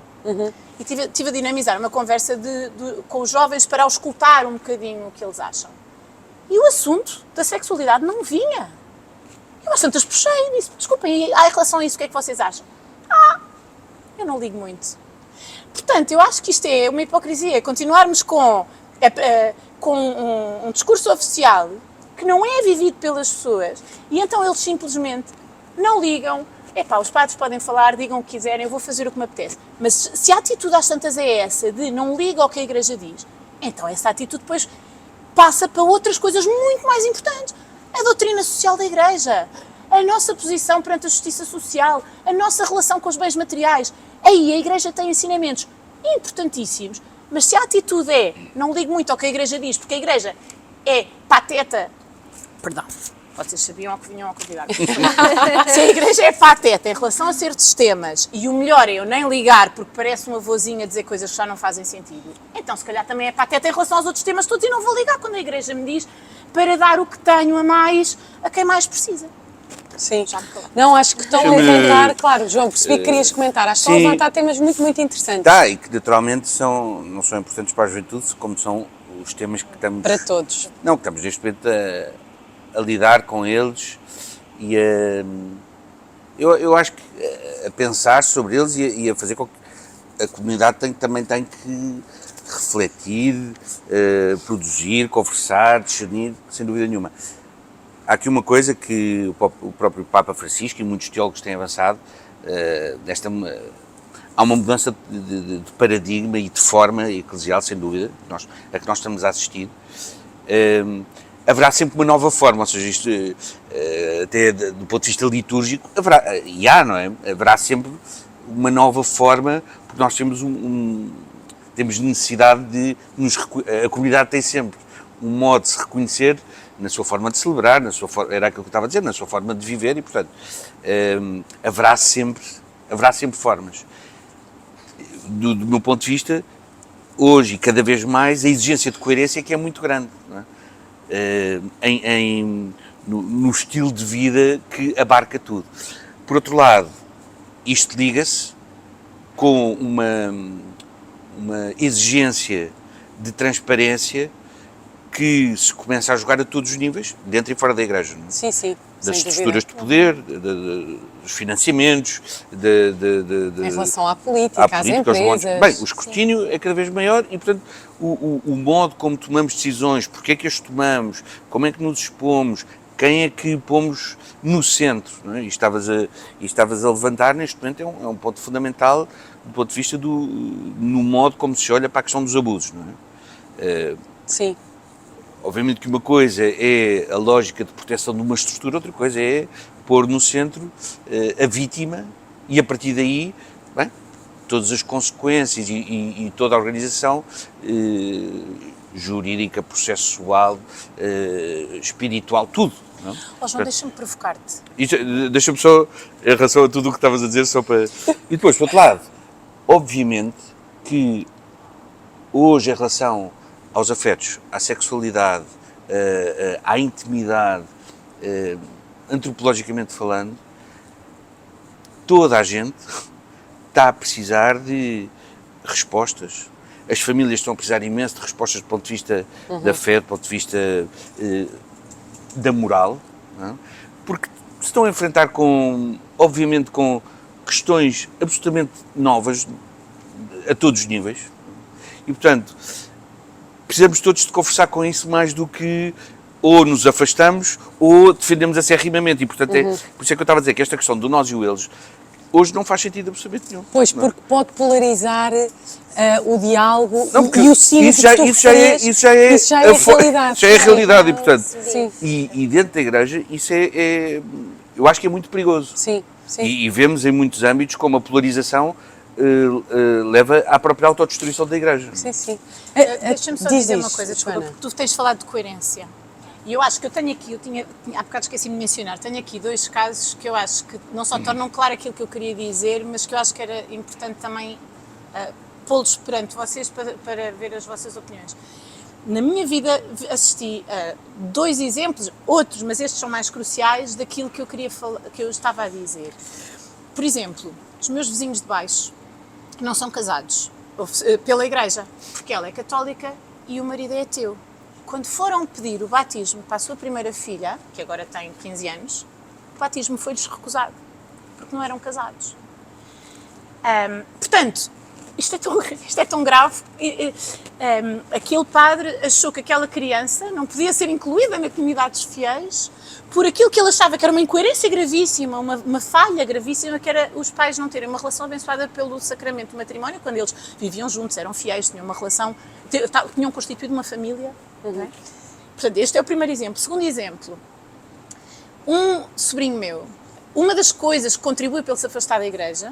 E tive a dinamizar uma conversa com os jovens para auscultar um bocadinho o que eles acham. E o assunto da sexualidade não vinha. Eu às tantas puxei e disse, desculpem, em relação a isso, o que é que vocês acham? Eu não ligo muito. Portanto, eu acho que isto é uma hipocrisia, continuarmos com um discurso oficial que não é vivido pelas pessoas e então eles simplesmente não ligam. Epá, os padres podem falar, digam o que quiserem, eu vou fazer o que me apetece. Mas se a atitude às tantas é essa, de não liga ao que a Igreja diz, então essa atitude depois passa para outras coisas muito mais importantes. A doutrina social da Igreja, a nossa posição perante a justiça social, a nossa relação com os bens materiais. Aí a Igreja tem ensinamentos importantíssimos, mas se a atitude é não ligo muito ao que a Igreja diz, porque a Igreja é pateta, perdão, vocês sabiam ao que vinham a convidar. Se a Igreja é pateta em relação a certos temas e o melhor é eu nem ligar porque parece uma vozinha a dizer coisas que já não fazem sentido, então se calhar também é pateta em relação aos outros temas todos e não vou ligar quando a Igreja me diz para dar o que tenho a mais a quem mais precisa. Sim. Não, acho que estão a levantar, claro, João, percebi que querias comentar, acho que estão a levantar temas muito, muito interessantes. Tá, e que naturalmente não são importantes para a juventude, como são os temas que estamos... Para todos. Não, que estamos neste momento a lidar com eles e eu acho que a pensar sobre eles e a fazer com que a comunidade também tem que refletir, produzir, conversar, discernir, sem dúvida nenhuma. Há aqui uma coisa que o próprio Papa Francisco e muitos teólogos têm avançado, há uma mudança de paradigma e de forma eclesial, sem dúvida, a que nós estamos a assistir. Haverá sempre uma nova forma, ou seja, isto, até do ponto de vista litúrgico, não é? Haverá sempre uma nova forma, porque nós temos temos necessidade de a comunidade tem sempre um modo de se reconhecer na sua forma de celebrar, era aquilo que eu estava a dizer, na sua forma de viver e, portanto, haverá sempre formas. Do meu ponto de vista, hoje e cada vez mais, a exigência de coerência que é muito grande, não é? No estilo de vida que abarca tudo. Por outro lado, isto liga-se com uma exigência de transparência que se começa a jogar a todos os níveis, dentro e fora da Igreja. Não é? Sim, sim. Das estruturas de poder, dos financiamentos, em relação à política, às empresas. Bem, o escrutínio é cada vez maior e, portanto, o modo como tomamos decisões, porque é que as tomamos, como é que nos expomos, quem é que pomos no centro, não é? E estavas a levantar, neste momento, é um ponto fundamental do ponto de vista no modo como se olha para a questão dos abusos, não é? Sim. Obviamente que uma coisa é a lógica de proteção de uma estrutura, outra coisa é pôr no centro a vítima e, a partir daí, bem, todas as consequências e toda a organização jurídica, processual, espiritual, tudo. Não? Oh, João, deixa-me provocar-te. Deixa-me só, em relação a tudo o que estavas a dizer, só para... E depois, por outro lado, obviamente que hoje, em relação aos afetos, à sexualidade, à intimidade, antropologicamente falando, toda a gente está a precisar de respostas. As famílias estão a precisar imenso de respostas do ponto de vista da fé, do ponto de vista da moral, não é? Porque se estão a enfrentar obviamente com questões absolutamente novas a todos os níveis e, portanto, precisamos todos de conversar com isso mais do que ou nos afastamos ou defendemos acérrimamente e, portanto, por isso é que eu estava a dizer que esta questão do nós e o eles hoje não faz sentido absolutamente nenhum. Pois, não é? porque pode polarizar o diálogo não, e o cínico isso já é realidade. Já é a realidade e, portanto, sim. E dentro da Igreja isso eu acho que é muito perigoso. Sim, sim. E vemos em muitos âmbitos como a polarização leva à própria autodestruição da Igreja. Sim, sim. Deixa-me só dizer uma coisa, desculpa, porque tu tens falado de coerência. E eu acho que eu tenho aqui, há bocado esqueci-me de mencionar, tenho aqui dois casos que eu acho que não só tornam claro aquilo que eu queria dizer, mas que eu acho que era importante também pô-los perante vocês para ver as vossas opiniões. Na minha vida assisti a dois exemplos, outros, mas estes são mais cruciais, daquilo que eu queria falar, que eu estava a dizer. Por exemplo, os meus vizinhos de baixo não são casados pela Igreja, porque ela é católica e o marido é ateu. Quando foram pedir o batismo para a sua primeira filha, que agora tem 15 anos, o batismo foi-lhes recusado, porque não eram casados. Portanto, isto é tão grave. Aquele padre achou que aquela criança não podia ser incluída na comunidade dos fiéis por aquilo que ele achava que era uma incoerência gravíssima, uma falha gravíssima, que era os pais não terem uma relação abençoada pelo sacramento do matrimónio, quando eles viviam juntos, eram fiéis, tinham uma relação, tinham constituído uma família. Não é? Portanto, este é o primeiro exemplo. Segundo exemplo, um sobrinho meu, uma das coisas que contribui para ele se afastar da igreja,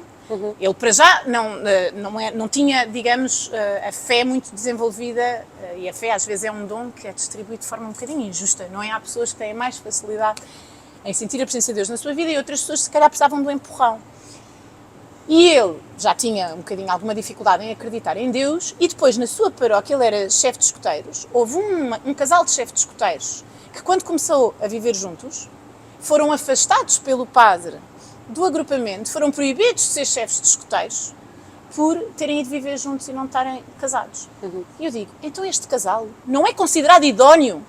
ele para já não tinha, digamos, a fé muito desenvolvida, e a fé às vezes é um dom que é distribuído de forma um bocadinho injusta, não é? Há pessoas que têm mais facilidade em sentir a presença de Deus na sua vida e outras pessoas se calhar precisavam do empurrão. E ele já tinha um bocadinho alguma dificuldade em acreditar em Deus e depois na sua paróquia, ele era chefe de escoteiros, houve um casal de chefes de escoteiros que quando começou a viver juntos, foram afastados pelo padre do agrupamento, foram proibidos de ser chefes de escoteiros por terem ido viver juntos e não estarem casados. E eu digo, então este casal não é considerado idóneo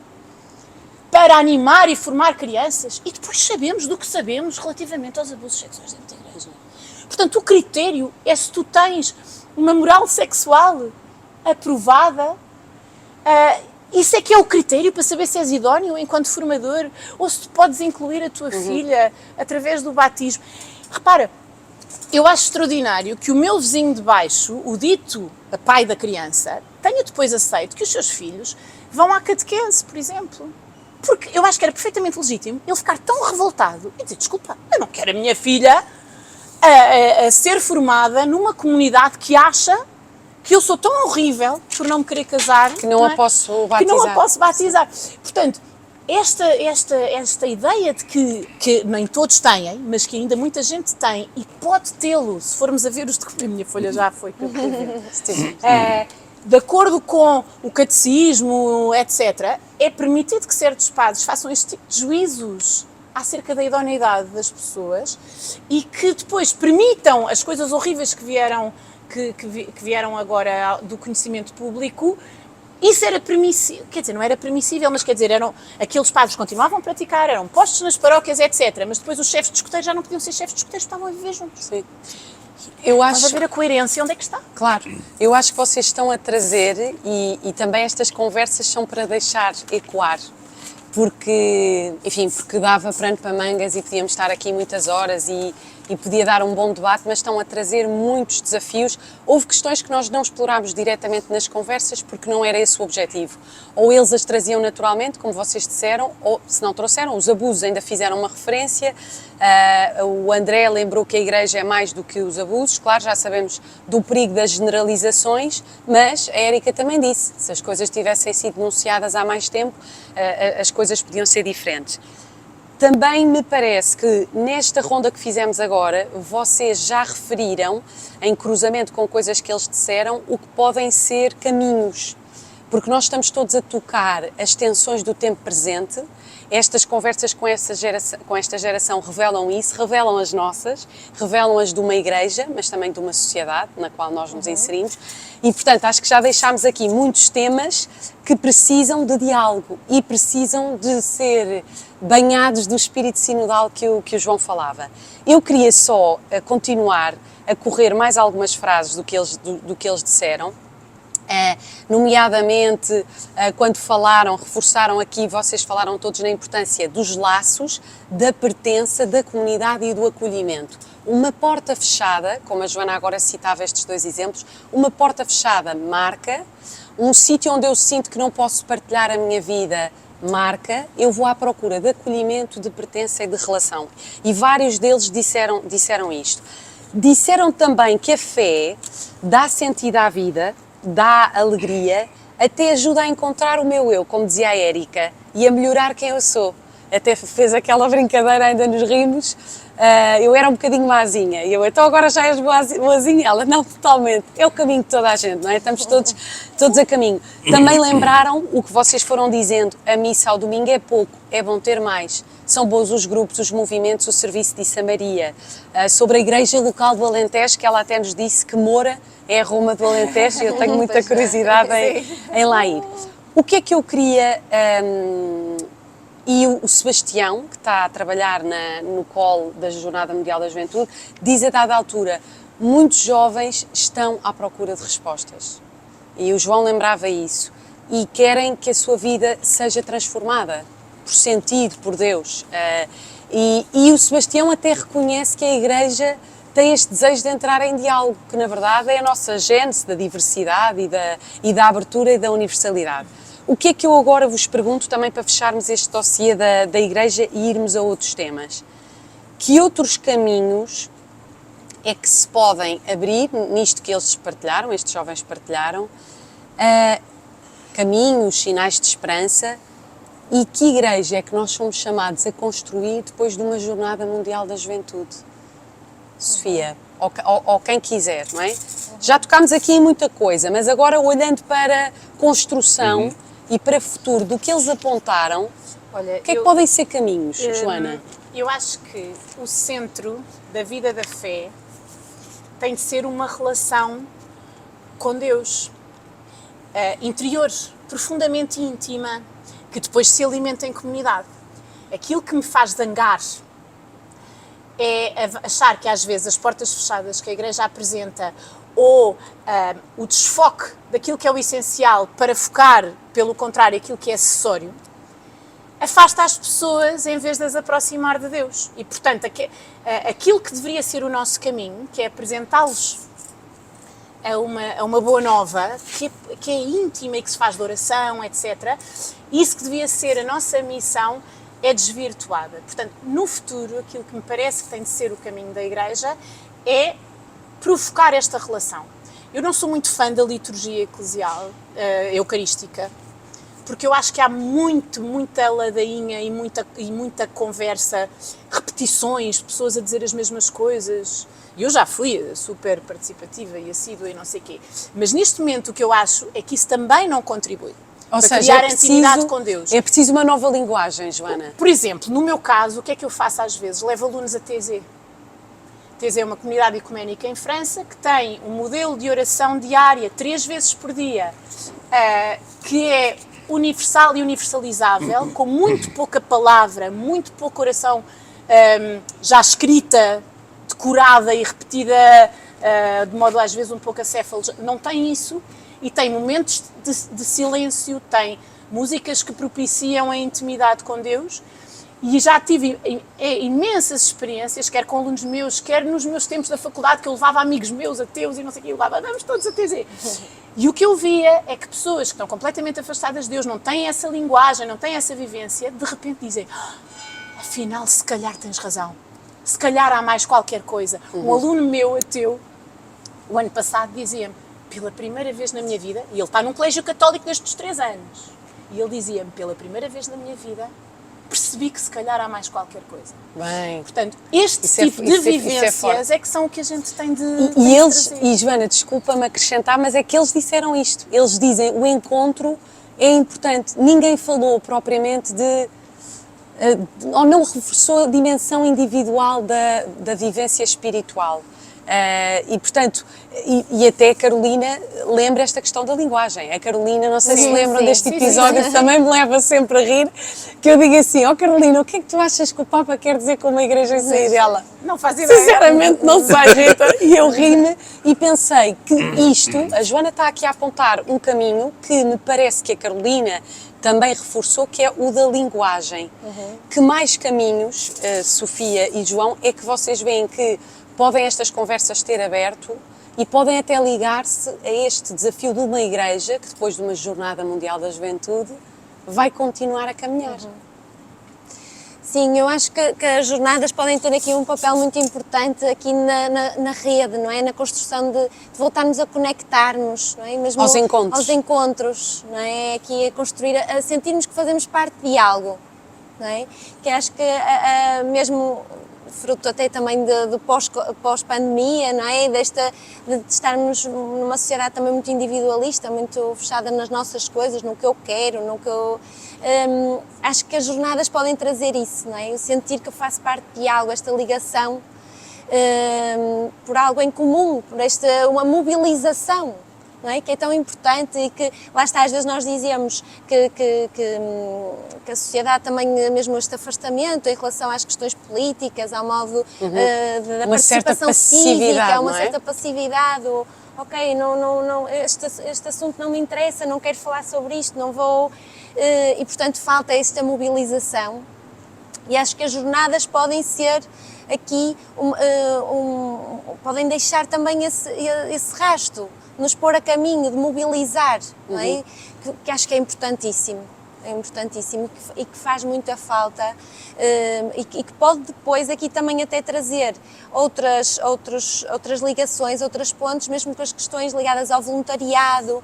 para animar e formar crianças? E depois sabemos do que sabemos relativamente aos abusos sexuais dentro da igreja. Portanto, o critério é se tu tens uma moral sexual aprovada. Isso é que é o critério para saber se és idóneo enquanto formador ou se tu podes incluir a tua filha através do batismo. Repara, eu acho extraordinário que o meu vizinho de baixo, o dito pai da criança, tenha depois aceito que os seus filhos vão à catequese, por exemplo. Porque eu acho que era perfeitamente legítimo ele ficar tão revoltado e dizer, desculpa, eu não quero a minha filha a ser formada numa comunidade que acha que eu sou tão horrível por não me querer casar Que não a posso batizar. Que não a posso batizar. Portanto, esta ideia de que nem todos têm, mas que ainda muita gente tem e pode tê-lo, se formos a ver os documentos, a minha folha já foi que eu de acordo com o catecismo, etc., é permitido que certos padres façam este tipo de juízos acerca da idoneidade das pessoas e que depois permitam as coisas horríveis que vieram agora do conhecimento público. Isso era permissível, quer dizer, não era permissível, mas quer dizer, aqueles padres continuavam a praticar, eram postos nas paróquias, etc., mas depois os chefes de escoteiros já não podiam ser chefes de escoteiros, estavam a viver juntos. Sim. Eu acho... Estás a ver a coerência, onde é que está? Claro, eu acho que vocês estão a trazer e também estas conversas são para deixar ecoar, porque dava pano para mangas e podíamos estar aqui muitas horas e podia dar um bom debate, mas estão a trazer muitos desafios. Houve questões que nós não explorámos diretamente nas conversas porque não era esse o objetivo. Ou eles as traziam naturalmente, como vocês disseram, ou se não trouxeram, os abusos ainda fizeram uma referência. O André lembrou que a Igreja é mais do que os abusos. Claro, já sabemos do perigo das generalizações, mas a Érica também disse, se as coisas tivessem sido denunciadas há mais tempo, as coisas podiam ser diferentes. Também me parece que nesta ronda que fizemos agora, vocês já referiram, em cruzamento com coisas que eles disseram, o que podem ser caminhos. Porque nós estamos todos a tocar as tensões do tempo presente. Estas conversas com esta geração revelam isso, revelam as nossas, revelam as de uma igreja, mas também de uma sociedade na qual nós nos inserimos. E, portanto, acho que já deixámos aqui muitos temas que precisam de diálogo e precisam de ser banhados do espírito sinodal que o João falava. Eu queria só continuar a correr mais algumas frases do que eles disseram. Nomeadamente, quando reforçaram aqui, vocês falaram todos na importância dos laços, da pertença, da comunidade e do acolhimento. Uma porta fechada, como a Joana agora citava estes dois exemplos, uma porta fechada marca, um sítio onde eu sinto que não posso partilhar a minha vida marca, eu vou à procura de acolhimento, de pertença e de relação. E vários deles disseram isto. Disseram também que a fé dá sentido à vida, dá alegria, até ajuda a encontrar o meu eu, como dizia a Érica, e a melhorar quem eu sou. Até fez aquela brincadeira, ainda nos rimos, eu era um bocadinho mazinha, e eu, então agora já és boazinha? Ela, não, totalmente, é o caminho de toda a gente, não é? Estamos todos a caminho. Também lembraram o que vocês foram dizendo, a missa ao domingo é pouco, é bom ter mais. São bons os grupos, os movimentos, o serviço de Samaria. Sobre a igreja local do Alentejo, que ela até nos disse que Moura é a Roma do Alentejo, e eu tenho muita curiosidade em lá ir. O que é que eu queria... E o Sebastião, que está a trabalhar no colo da Jornada Mundial da Juventude, diz a dada altura, muitos jovens estão à procura de respostas. E o João lembrava isso. E querem que a sua vida seja transformada por sentido, por Deus. E o Sebastião até reconhece que a Igreja tem este desejo de entrar em diálogo, que na verdade é a nossa gênese da diversidade e da abertura e da universalidade. O que é que eu agora vos pergunto, também para fecharmos este dossiê da Igreja e irmos a outros temas? Que outros caminhos é que se podem abrir, nisto que eles partilharam, estes jovens partilharam, caminhos, sinais de esperança, e que igreja é que nós somos chamados a construir depois de uma Jornada Mundial da Juventude? Sofia, ou quem quiser, não é? Já tocámos aqui em muita coisa, mas agora olhando para construção e para futuro, do que eles apontaram, Olha, o que é que podem ser caminhos, Joana? Eu acho que o centro da vida da fé tem de ser uma relação com Deus, interior, profundamente íntima, que depois se alimenta em comunidade. Aquilo que me faz zangar é achar que às vezes as portas fechadas que a Igreja apresenta ou o desfoque daquilo que é o essencial para focar, pelo contrário, aquilo que é acessório, afasta as pessoas em vez de as aproximar de Deus. E, portanto, aquilo que deveria ser o nosso caminho, que é apresentá-los a uma boa nova, que é íntima e que se faz de oração, etc., isso que devia ser a nossa missão é desvirtuada. Portanto, no futuro, aquilo que me parece que tem de ser o caminho da Igreja é provocar esta relação. Eu não sou muito fã da liturgia eclesial, eucarística, porque eu acho que há muita ladainha e muita conversa, repetições, pessoas a dizer as mesmas coisas. E eu já fui super participativa e assídua e não sei o quê. Mas neste momento o que eu acho é que isso também não contribui Ou para seja, criar intimidade com Deus. É preciso uma nova linguagem, Joana. Por exemplo, no meu caso, o que é que eu faço às vezes? Levo alunos a TZ. TZ é uma comunidade ecuménica em França que tem um modelo de oração diária, 3 vezes por dia, que é universal e universalizável, com muito pouca palavra, muito pouca oração já escrita, decorada e repetida de modo às vezes um pouco acéfalo. Não tem isso, e tem momentos de silêncio, tem músicas que propiciam a intimidade com Deus. E já tive imensas experiências, quer com alunos meus, quer nos meus tempos da faculdade, que eu levava amigos meus, ateus e não sei o que, eu levava, vamos todos a TZ. E o que eu via é que pessoas que estão completamente afastadas de Deus, não têm essa linguagem, não têm essa vivência, de repente dizem, afinal, se calhar tens razão, se calhar há mais qualquer coisa. Um aluno meu, ateu, o ano passado dizia-me, pela primeira vez na minha vida, e ele está num colégio católico desde os 3 anos, e ele dizia-me, pela primeira vez na minha vida, percebi que se calhar há mais qualquer coisa. Bem, portanto, este tipo de vivências é que são o que a gente tem de trazer. E Joana, desculpa-me acrescentar, mas é que eles disseram isto. Eles dizem, o encontro é importante. Ninguém falou propriamente ou não reforçou a dimensão individual da vivência espiritual. E portanto, e até a Carolina lembra esta questão da linguagem. A Carolina, não sei se lembram deste episódio, que também me leva sempre a rir, que eu digo assim, Carolina, o que é que tu achas que o Papa quer dizer com uma igreja sair dela? Não faz ideia. Sinceramente não sei, Rita. E eu ri-me e pensei que isto, a Joana está aqui a apontar um caminho que me parece que a Carolina também reforçou, que é o da linguagem. Que mais caminhos, Sofia e João, é que vocês veem que podem estas conversas ter aberto e podem até ligar-se a este desafio de uma igreja que depois de uma Jornada Mundial da Juventude vai continuar a caminhar? Sim, eu acho que as jornadas podem ter aqui um papel muito importante aqui na rede, não é? Na construção de voltarmos a conectar-nos, não é? Mesmo aos encontros. Aos encontros, não é? Aqui a construir, a sentirmos que fazemos parte de algo, não é? Que acho que mesmo fruto até também do pós-pandemia, não é? De estarmos numa sociedade também muito individualista, muito fechada nas nossas coisas, no que eu quero, no que eu... acho que as jornadas podem trazer isso, não é? Eu sentir que eu faço parte de algo, esta ligação por algo em comum, por uma mobilização, não é? Que é tão importante e que, lá está, às vezes nós dizemos que a sociedade também, mesmo este afastamento em relação às questões políticas, ao modo da Uma certa participação passividade, cívica, uma não é? certa passividade, ou, ok, este assunto não me interessa, não quero falar sobre isto, não vou... E, portanto, falta esta mobilização. E acho que as jornadas podem ser aqui, podem deixar também esse rasto, nos pôr a caminho de mobilizar, não é? Que acho que é importantíssimo e que faz muita falta e que pode depois aqui também até trazer outras ligações, outras pontes, mesmo com as questões ligadas ao voluntariado,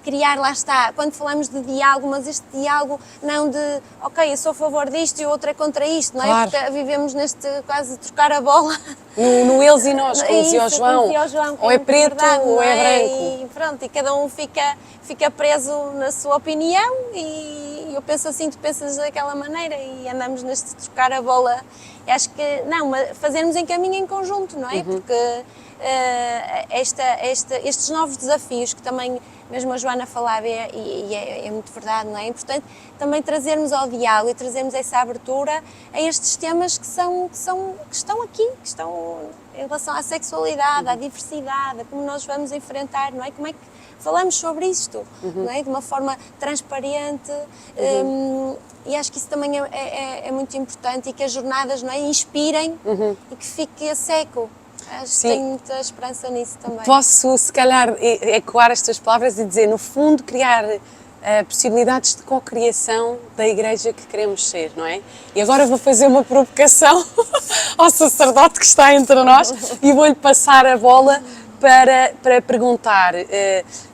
criar, lá está, quando falamos de diálogo, mas este diálogo não de, ok, eu sou a favor disto e o outro é contra isto, não é? Claro. Porque vivemos neste quase trocar a bola. No eles e nós, como dizia o João, ou é preto ou é branco. E pronto, e cada um fica preso na sua opinião e eu penso assim, tu pensas daquela maneira e andamos neste trocar a bola. E acho que, não, fazermos em caminho em conjunto, não é? Porque estes novos desafios que também, mesmo a Joana falava, e é muito verdade, não é? É importante também trazermos ao diálogo e trazermos essa abertura a estes temas que estão aqui, que estão em relação à sexualidade, à diversidade, a como nós vamos enfrentar, não é? Como é que falamos sobre isto, não é? De uma forma transparente, e acho que isso também é muito importante e que as jornadas, não é? Inspirem e que fique esse eco. Acho que tenho muita esperança nisso também. Posso, se calhar, ecoar estas palavras e dizer, no fundo, criar possibilidades de cocriação da Igreja que queremos ser, não é? E agora vou fazer uma provocação ao sacerdote que está entre nós e vou-lhe passar a bola para perguntar.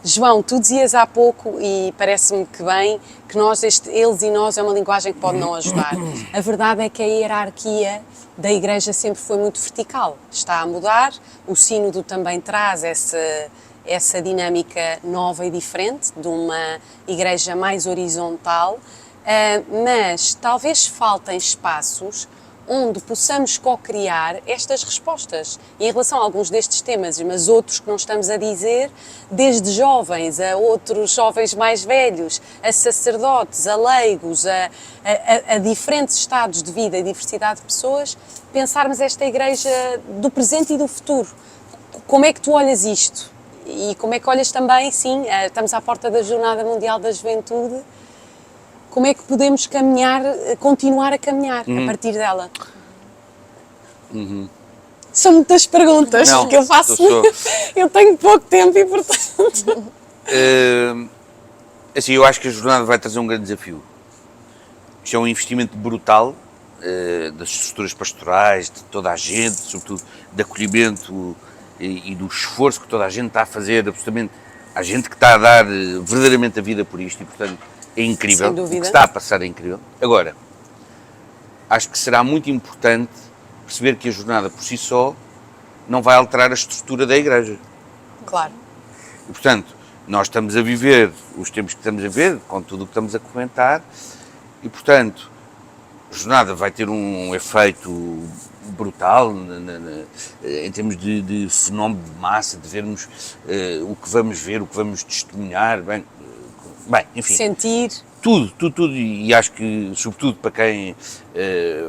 João, tu dizias há pouco, e parece-me que bem, que eles e nós é uma linguagem que pode não ajudar. A verdade é que a hierarquia da Igreja sempre foi muito vertical. Está a mudar, o sínodo também traz essa dinâmica nova e diferente, de uma Igreja mais horizontal, mas talvez faltem espaços onde possamos co-criar estas respostas. E em relação a alguns destes temas, mas outros que não estamos a dizer, desde jovens a outros jovens mais velhos, a sacerdotes, a leigos, a diferentes estados de vida e diversidade de pessoas, pensarmos esta Igreja do presente e do futuro. Como é que tu olhas isto? E como é que olhas também, sim, estamos à porta da Jornada Mundial da Juventude, como é que podemos continuar a caminhar a partir dela? São muitas perguntas que eu faço. Eu tenho pouco tempo e, portanto... Assim, eu acho que a jornada vai trazer um grande desafio. Isto é um investimento brutal das estruturas pastorais, de toda a gente, sobretudo de acolhimento e do esforço que toda a gente está a fazer, absolutamente, a gente que está a dar verdadeiramente a vida por isto e, portanto, é incrível. Sem dúvida. O que está a passar é incrível. Agora, acho que será muito importante perceber que a jornada por si só não vai alterar a estrutura da Igreja. Claro. E, portanto, nós estamos a viver os tempos que estamos a ver, com tudo o que estamos a comentar, e, portanto, a jornada vai ter um efeito brutal em termos de fenómeno de massa, de vermos o que vamos ver, o que vamos testemunhar, bem, enfim. Sentir. Tudo, e acho que, sobretudo para quem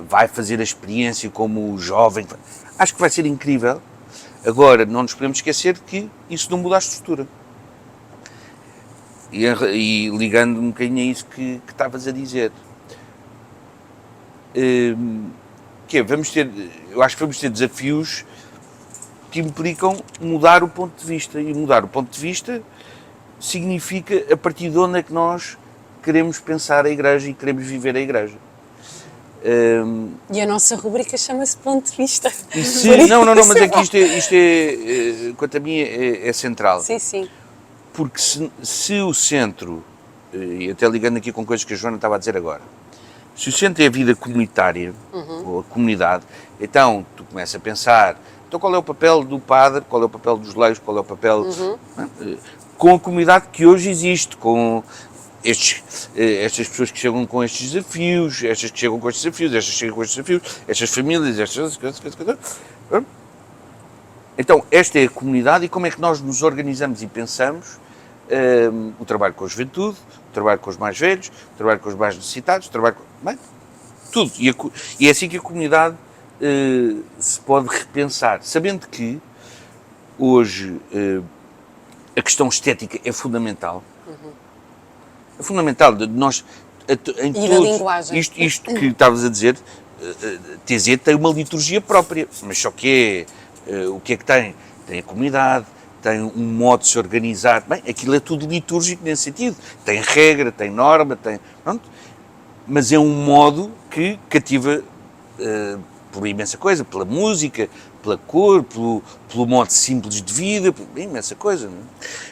vai fazer a experiência como jovem, acho que vai ser incrível. Agora, não nos podemos esquecer que isso não muda a estrutura. E ligando um bocadinho a isso que estavas a dizer, eu acho que vamos ter desafios que implicam mudar o ponto de vista, e mudar o ponto de vista significa a partir de onde é que nós queremos pensar a Igreja e queremos viver a Igreja. E a nossa rubrica chama-se Ponto de Vista. Não, mas é que isto é quanto a mim, é central. Sim. Porque se o centro, e até ligando aqui com coisas que a Joana estava a dizer agora, se o centro é a vida comunitária, ou a comunidade, então tu começas a pensar, então qual é o papel do padre, qual é o papel dos leigos, qual é o papel... com a comunidade que hoje existe, com estas pessoas que chegam com estes desafios, estas que chegam com estes desafios, estas que chegam com estes desafios, estas famílias, estas coisas. Então, esta é a comunidade e como é que nós nos organizamos e pensamos o trabalho com a juventude, o trabalho com os mais velhos, o trabalho com os mais necessitados, o trabalho com... Bem, tudo. E é assim que a comunidade se pode repensar, sabendo que hoje a questão estética é fundamental. É fundamental. Nós, em E da linguagem. Isto que estavas a dizer, TZ tem uma liturgia própria, mas só que o que é que tem? Tem a comunidade, tem um modo de se organizar. Bem, aquilo é tudo litúrgico nesse sentido. Tem regra, tem norma, tem... Pronto. Mas é um modo que cativa por imensa coisa, pela música, pela cor, pelo modo simples de vida, por imensa coisa. Não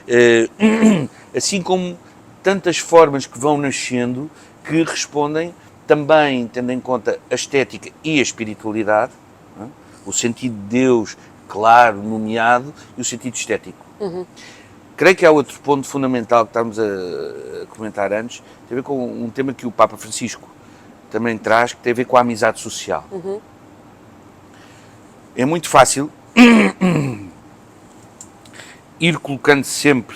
é? Assim como tantas formas que vão nascendo que respondem também, tendo em conta a estética e a espiritualidade, não é? O sentido de Deus claro, nomeado, e o sentido estético. Creio que há outro ponto fundamental que estávamos a comentar antes, tem a ver com um tema que o Papa Francisco também traz, que tem a ver com a amizade social. É muito fácil ir colocando sempre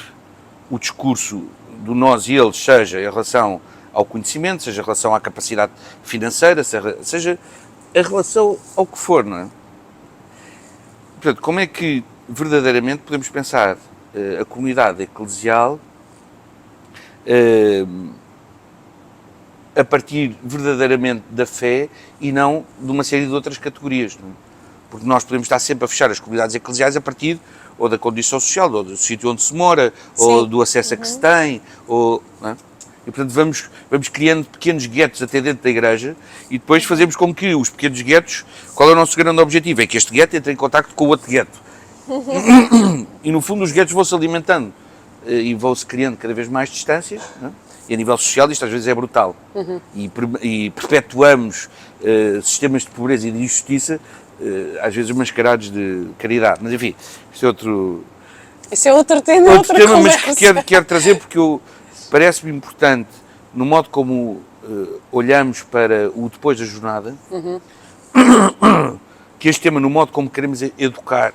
o discurso do nós e eles, seja em relação ao conhecimento, seja em relação à capacidade financeira, seja em relação ao que for, não é? Portanto, como é que verdadeiramente podemos pensar a comunidade eclesial a partir verdadeiramente da fé e não de uma série de outras categorias, não é? Porque nós podemos estar sempre a fechar as comunidades eclesiais a partir ou da condição social, ou do sítio onde se mora, ou do acesso a que se tem, ou, não é? E, portanto, vamos criando pequenos guetos até dentro da igreja e depois fazemos com que os pequenos guetos, qual é o nosso grande objetivo? É que este gueto entre em contacto com o outro gueto. E, no fundo, os guetos vão-se alimentando e vão-se criando cada vez mais distâncias, não é? E a nível social isto às vezes é brutal. E perpetuamos sistemas de pobreza e de injustiça, às vezes mascarados de caridade. Mas, enfim, isto é outro... Esse é outro tema, outra tema, mas conversa. que quero trazer porque parece-me importante, no modo como olhamos para o depois da jornada, que este tema, no modo como queremos educar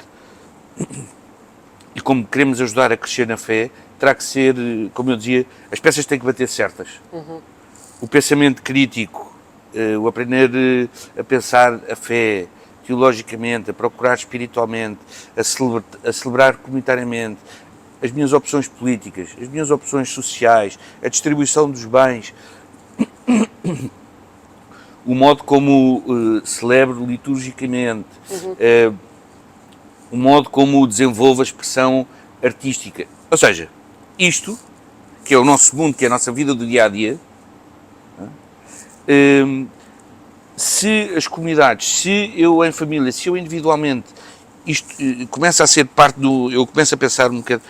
e como queremos ajudar a crescer na fé, terá que ser, como eu dizia, as peças têm que bater certas. O pensamento crítico, o aprender a pensar a fé teologicamente, a procurar espiritualmente, a celebrar comunitariamente, as minhas opções políticas, as minhas opções sociais, a distribuição dos bens, o modo como celebro liturgicamente, o modo como desenvolvo a expressão artística. Ou seja, isto, que é o nosso mundo, que é a nossa vida do dia-a-dia, se as comunidades, se eu em família, se eu individualmente, isto começa a ser parte do... Eu começo a pensar um bocado...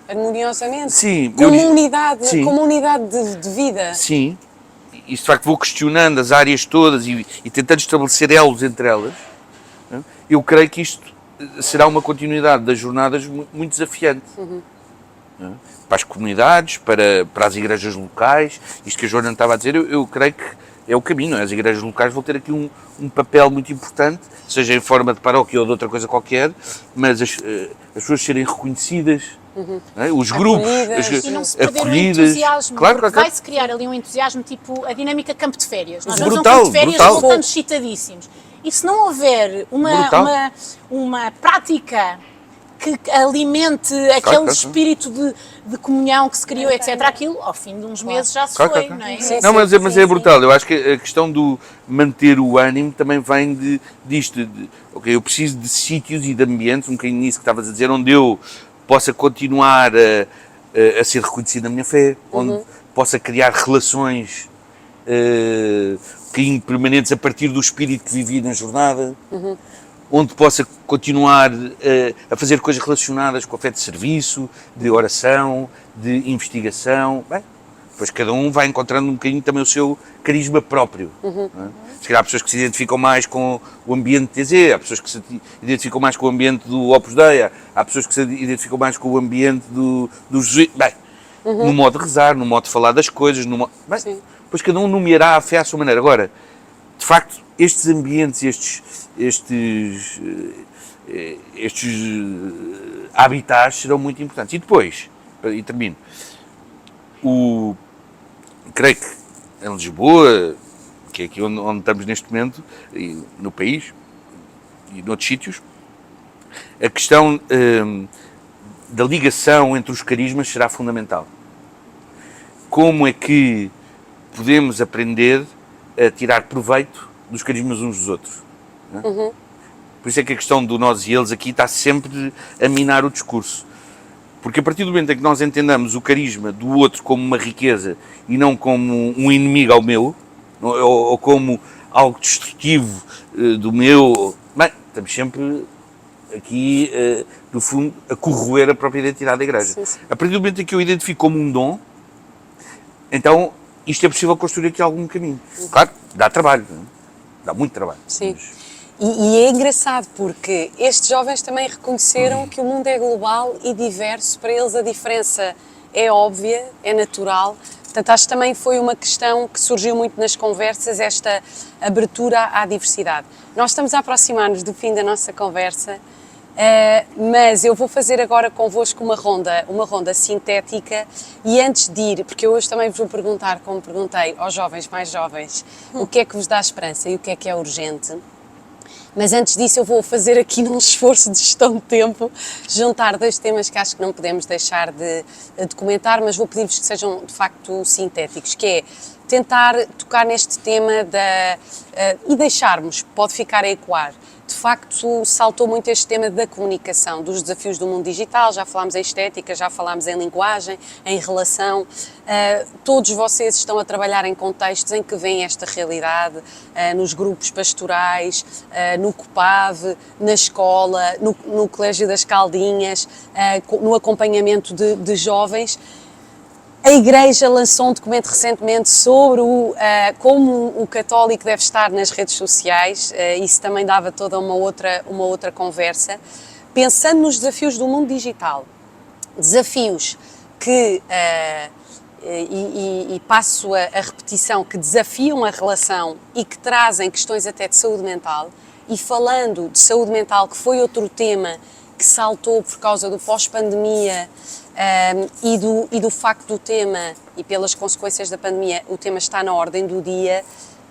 Harmoniosamente. Sim. Como unidade de vida. Sim. E de facto vou questionando as áreas todas e tentando estabelecer elos entre elas. Eu creio que isto será uma continuidade das jornadas muito desafiante. Para as comunidades, para as igrejas locais, isto que a Joana estava a dizer, eu creio que é o caminho. As igrejas locais vão ter aqui um papel muito importante, seja em forma de paróquia ou de outra coisa qualquer, mas as pessoas serem reconhecidas, não é? Os grupos, E não se perder o acolhidas. entusiasmo, Claro. vai-se criar ali um entusiasmo tipo a dinâmica campo de férias. Nós vamos a um Brutal, campo de férias brutal. e voltamos excitadíssimos. E se não houver uma prática que alimente aquele espírito de comunhão que se criou, etc., aquilo, ao fim de uns meses já se foi, não é? Não, mas é brutal. Eu acho que a questão do manter o ânimo também vem disto. Ok, eu preciso de sítios e de ambientes, um bocadinho nisso que estavas a dizer, onde eu possa continuar a ser reconhecido na minha fé, onde possa criar relações um bocadinho permanentes a partir do espírito que vivi na jornada, onde possa continuar a fazer coisas relacionadas com a fé de serviço, de oração, de investigação. Bem, depois cada um vai encontrando um bocadinho também o seu carisma próprio. Não é? Se calhar há pessoas que se identificam mais com o ambiente TZ, há pessoas que se identificam mais com o ambiente do Opus Dei, há pessoas que se identificam mais com o ambiente do jesuíta. Bem, no modo de rezar, no modo de falar das coisas, depois cada um nomeará a fé à sua maneira. Agora, de facto, estes ambientes, estes habitats serão muito importantes. E depois, e termino, creio que em Lisboa, que é aqui onde estamos neste momento, e no país e noutros sítios, a questão da ligação entre os carismas será fundamental. Como é que podemos aprender a tirar proveito dos carismas uns dos outros? Não é? Uhum. Por isso é que a questão do nós e eles aqui está sempre a minar o discurso. Porque a partir do momento em que nós entendamos o carisma do outro como uma riqueza e não como um inimigo ao meu, ou como algo destrutivo do meu, bem, estamos sempre aqui, no fundo, a corroer a própria identidade da Igreja. Sim, sim. A partir do momento em que eu identifico como um dom, então isto é possível construir aqui algum caminho. Claro, dá trabalho, não é? Dá muito trabalho. Sim. Mas... E é engraçado porque estes jovens também reconheceram que o mundo é global e diverso, para eles a diferença é óbvia, é natural. Portanto, acho que também foi uma questão que surgiu muito nas conversas, esta abertura à diversidade. Nós estamos a aproximar-nos do fim da nossa conversa, mas eu vou fazer agora convosco uma ronda sintética, e antes de ir, porque eu hoje também vos vou perguntar, como perguntei aos jovens mais jovens, o que é que vos dá esperança e o que é urgente. Mas antes disso eu vou fazer aqui num esforço de gestão de tempo, juntar dois temas que acho que não podemos deixar de comentar, mas vou pedir-vos que sejam de facto sintéticos, que é tentar tocar neste tema e deixarmos, pode ficar a ecoar. De facto, saltou muito este tema da comunicação, dos desafios do mundo digital, já falámos em estética, já falámos em linguagem, em relação. Todos vocês estão a trabalhar em contextos em que veem esta realidade, nos grupos pastorais, no COPAV, na escola, no Colégio das Caldinhas, no acompanhamento de jovens. A Igreja lançou um documento recentemente sobre como o católico deve estar nas redes sociais, isso também dava toda uma outra conversa. Pensando nos desafios do mundo digital, desafios que, e passo a repetição, que desafiam a relação e que trazem questões até de saúde mental, e falando de saúde mental, que foi outro tema que saltou por causa do pós-pandemia, e do facto do tema, e pelas consequências da pandemia, o tema está na ordem do dia,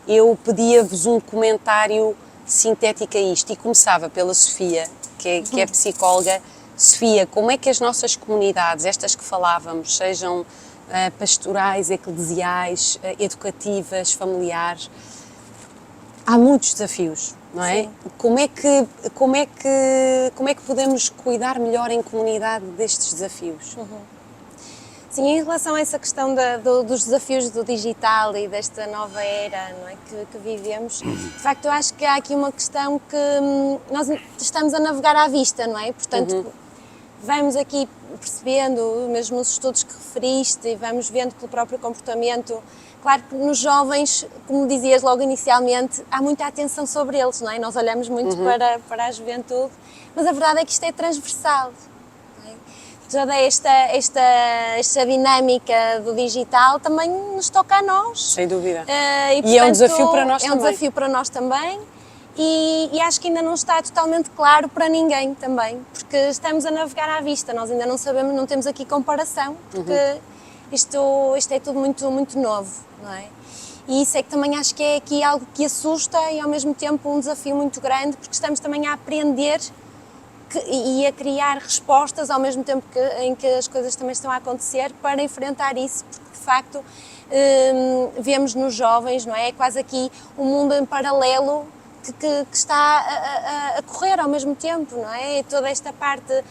eu pedia-vos um comentário sintético a isto, e começava pela Sofia, que é psicóloga. Sofia, como é que as nossas comunidades, estas que falávamos, sejam pastorais, eclesiais, educativas, familiares, há muitos desafios, não é? Sim. Como é que podemos cuidar melhor em comunidade destes desafios? Sim, em relação a essa questão dos desafios do digital e desta nova era, não é, que vivemos, de facto eu acho que há aqui uma questão que nós estamos a navegar à vista, não é? Portanto, vamos aqui percebendo, mesmo os estudos que referiste, e vamos vendo pelo próprio comportamento. Claro que nos jovens, como dizias logo inicialmente, há muita atenção sobre eles, não é? Nós olhamos muito para a juventude, mas a verdade é que isto é transversal. Não é? Toda esta dinâmica do digital também nos toca a nós. Sem dúvida. E é um desafio para nós também. também. É um desafio para nós também. E acho que ainda não está totalmente claro para ninguém também, porque estamos a navegar à vista, nós ainda não sabemos, não temos aqui comparação, porque isto é tudo muito, muito novo, não é? E isso é que também acho que é aqui algo que assusta e ao mesmo tempo um desafio muito grande, porque estamos também a aprender e a criar respostas ao mesmo tempo em que as coisas também estão a acontecer para enfrentar isso, porque de facto vemos nos jovens, não é? É quase aqui um mundo em paralelo que está a correr ao mesmo tempo, não é? E toda esta parte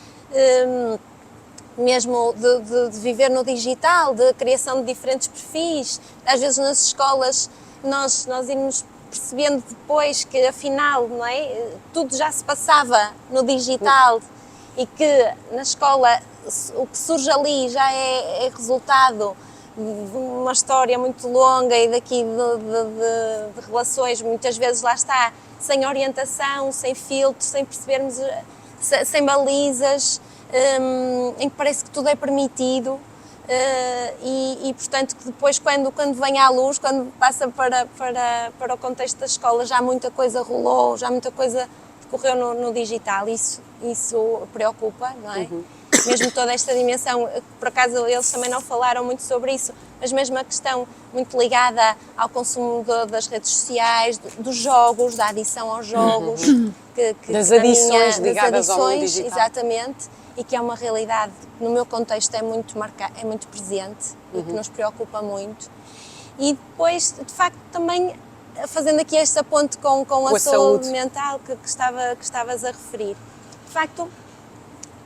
mesmo de viver no digital, de criação de diferentes perfis, às vezes nas escolas nós irmos percebendo depois que afinal, não é? Tudo já se passava no digital e que na escola o que surge ali já é resultado de uma história muito longa e daqui de relações, muitas vezes lá está, sem orientação, sem filtro, sem percebermos, sem balizas, em que parece que tudo é permitido, portanto, que depois, quando vem à luz, quando passa para o contexto da escola, já muita coisa rolou, já muita coisa decorreu no digital, isso preocupa, não é? Mesmo toda esta dimensão, por acaso eles também não falaram muito sobre isso, mas mesmo a questão muito ligada ao consumo das redes sociais, dos jogos, da adição aos jogos, das adições ligadas ao mundo digital. Exatamente, e que é uma realidade que no meu contexto é muito presente e que nos preocupa muito. E depois, de facto, também fazendo aqui esta ponte com a saúde mental que estavas a referir, de facto,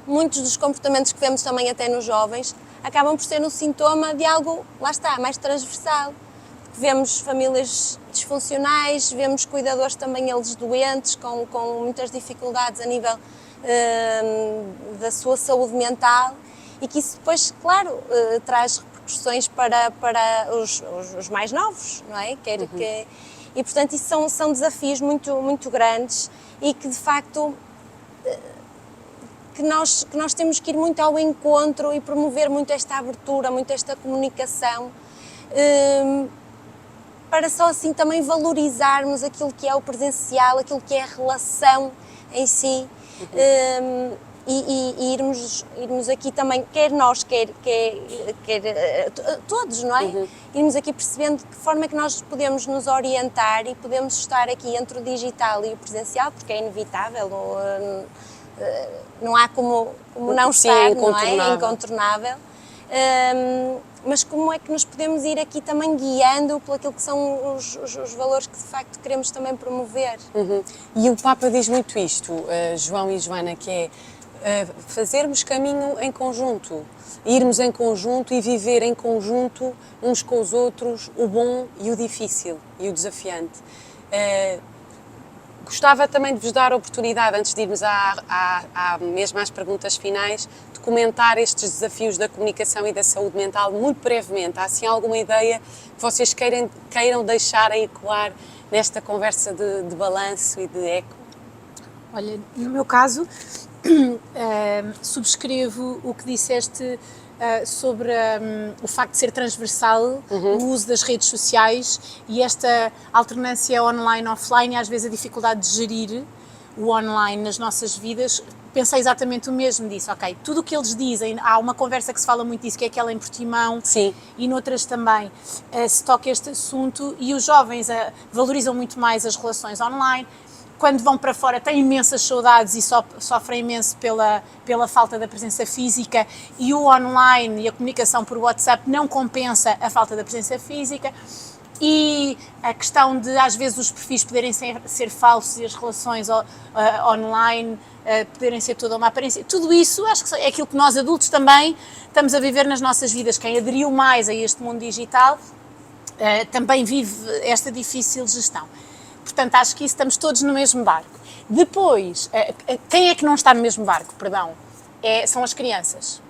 muitos dos comportamentos que vemos também até nos jovens acabam por ser um sintoma de algo, lá está, mais transversal. Vemos famílias disfuncionais, vemos cuidadores também eles doentes, com muitas dificuldades a nível da sua saúde mental, e que isso depois, claro, traz repercussões para os mais novos, não é? E portanto isso são desafios muito, muito grandes e que de facto que nós temos que ir muito ao encontro e promover muito esta abertura, muito esta comunicação, para só assim também valorizarmos aquilo que é o presencial, aquilo que é a relação em si, e irmos aqui também, quer nós, quer todos, não é? Irmos aqui percebendo de que forma é que nós podemos nos orientar e podemos estar aqui entre o digital e o presencial, porque é inevitável, não há como não estar, não é? É incontornável. Mas como é que nos podemos ir aqui também guiando por aquilo que são os valores que de facto queremos também promover? E o Papa diz muito isto, João e Joana, que é fazermos caminho em conjunto, irmos em conjunto e viver em conjunto uns com os outros o bom e o difícil e o desafiante. Gostava também de vos dar a oportunidade, antes de irmos mesmo às perguntas finais, de comentar estes desafios da comunicação e da saúde mental muito brevemente. Há assim alguma ideia que vocês queiram deixar a ecoar nesta conversa de balanço e de eco? Olha, no meu caso, subscrevo o que disseste sobre o facto de ser transversal o uso das redes sociais e esta alternância online-offline e às vezes a dificuldade de gerir o online nas nossas vidas. Pensei exatamente o mesmo disso, ok, tudo o que eles dizem, há uma conversa que se fala muito disso, que é aquela em Portimão. Sim. E noutras também se toca este assunto e os jovens valorizam muito mais as relações online. Quando vão para fora têm imensas saudades e sofrem imenso pela falta da presença física, e o online e a comunicação por WhatsApp não compensa a falta da presença física, e a questão de às vezes os perfis poderem ser falsos e as relações online poderem ser toda uma aparência. Tudo isso acho que é aquilo que nós adultos também estamos a viver nas nossas vidas. Quem aderiu mais a este mundo digital também vive esta difícil gestão. Portanto, acho que isso estamos todos no mesmo barco. Depois, quem é que não está no mesmo barco, perdão? São as crianças.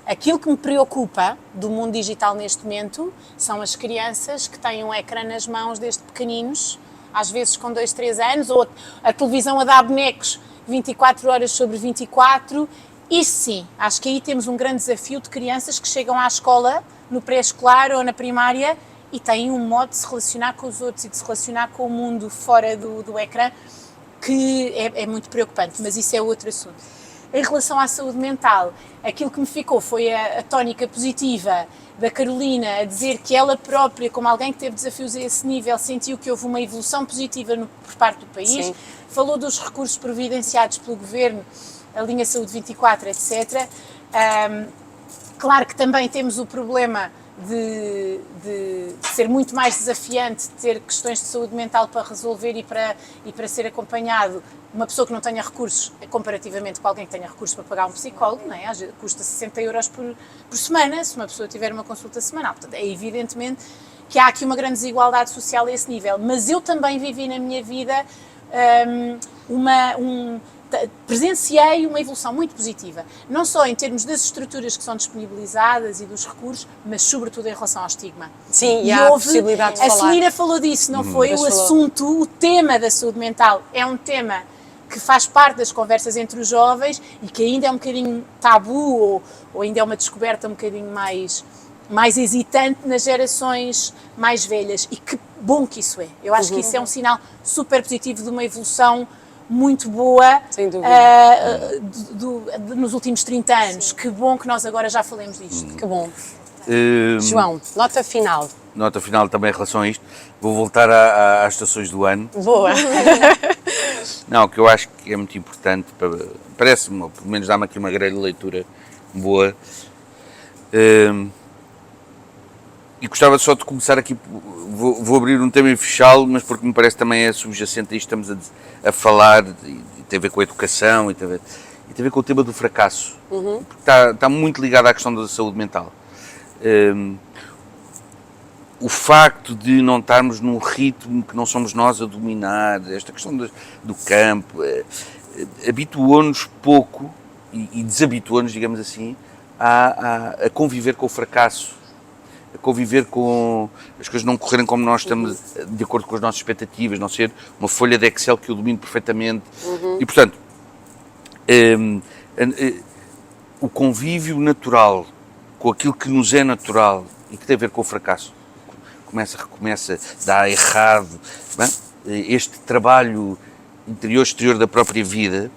Aquilo que me preocupa do mundo digital neste momento são as crianças que têm um ecrã nas mãos desde pequeninos, às vezes com 2, 3 anos, ou a televisão a dar bonecos 24 horas sobre 24. E sim, acho que aí temos um grande desafio de crianças que chegam à escola, no pré-escolar ou na primária, e têm um modo de se relacionar com os outros e de se relacionar com o mundo fora do ecrã que é muito preocupante, mas isso é outro assunto. Em relação à saúde mental, aquilo que me ficou foi a tónica positiva da Carolina a dizer que ela própria, como alguém que teve desafios a esse nível, sentiu que houve uma evolução positiva por parte do país. Sim. Falou dos recursos providenciados pelo Governo, a linha Saúde 24, etc. Claro que também temos o problema de ser muito mais desafiante, de ter questões de saúde mental para resolver e para ser acompanhado. Uma pessoa que não tenha recursos, comparativamente com alguém que tenha recursos para pagar um psicólogo, não é? Custa 60 euros por semana, se uma pessoa tiver uma consulta semanal. Portanto, é evidentemente que há aqui uma grande desigualdade social a esse nível. Mas eu também vivi na minha vida presenciei uma evolução muito positiva, não só em termos das estruturas que são disponibilizadas e dos recursos, mas sobretudo em relação ao estigma. Sim, e há a possibilidade de falar. A Celina falou disso, não foi? O assunto, o tema da saúde mental é um tema que faz parte das conversas entre os jovens e que ainda é um bocadinho tabu ou ainda é uma descoberta um bocadinho mais mais hesitante nas gerações mais velhas. E que bom que isso é. Eu acho que isso é um sinal super positivo de uma evolução muito boa Sem dúvida. nos últimos 30 anos. Sim. Que bom que nós agora já falemos disto. Que bom. João, nota final. Nota final também em relação a isto. Vou voltar às estações do ano. Boa. Não, que eu acho que é muito importante, parece-me, pelo menos dá-me aqui uma grelha de leitura boa. E gostava só de começar aqui, vou abrir um tema e fechá-lo, mas porque me parece também é subjacente a isto que estamos a falar, e tem a ver com a educação, e tem a ver com o tema do fracasso, porque está muito ligado à questão da saúde mental. O facto de não estarmos num ritmo que não somos nós a dominar, esta questão do campo, habituou-nos pouco e desabituou-nos, digamos assim, a conviver com o fracasso, a conviver com as coisas não correrem como nós estamos, de acordo com as nossas expectativas, não ser uma folha de Excel que eu domino perfeitamente. E, portanto, o convívio natural com aquilo que nos é natural e que tem a ver com o fracasso, recomeça, dá errado. Bem, este trabalho interior-exterior da própria vida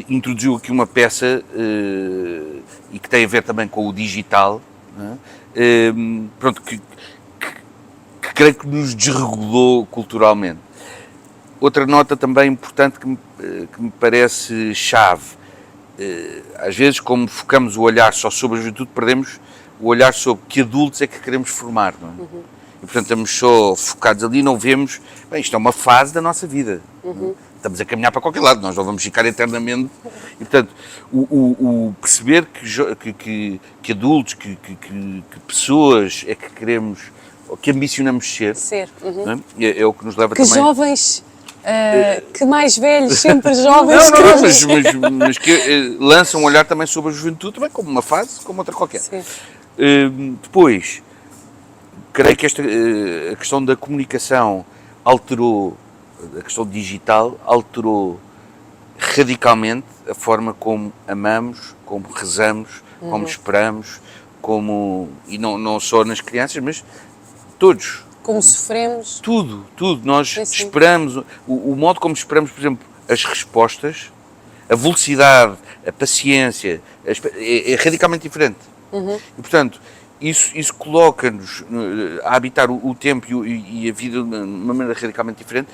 introduziu aqui uma peça e que tem a ver também com o digital, pronto, que creio que nos desregulou culturalmente. Outra nota também importante que me parece chave, às vezes, como focamos o olhar só sobre a juventude, perdemos o olhar sobre que adultos é que queremos formar, não é? E, portanto, estamos só focados ali e não vemos, bem, isto é uma fase da nossa vida. Estamos a caminhar para qualquer lado, nós não vamos ficar eternamente. E, portanto, o perceber que adultos, que pessoas é que queremos, ou que ambicionamos ser, não é? É o que nos leva que também... jovens, que mais velhos, sempre jovens. Mas que lançam um olhar também sobre a juventude, também como uma fase, como outra qualquer. Sim. Depois, creio que a questão da comunicação alterou, a questão digital alterou radicalmente a forma como amamos, como rezamos, como esperamos, e não só nas crianças, mas todos. Como sofremos. Tudo. Nós Sim. esperamos, o modo como esperamos, por exemplo, as respostas, a velocidade, a paciência, é radicalmente diferente. E, portanto, isso coloca-nos a habitar o tempo e a vida de uma maneira radicalmente diferente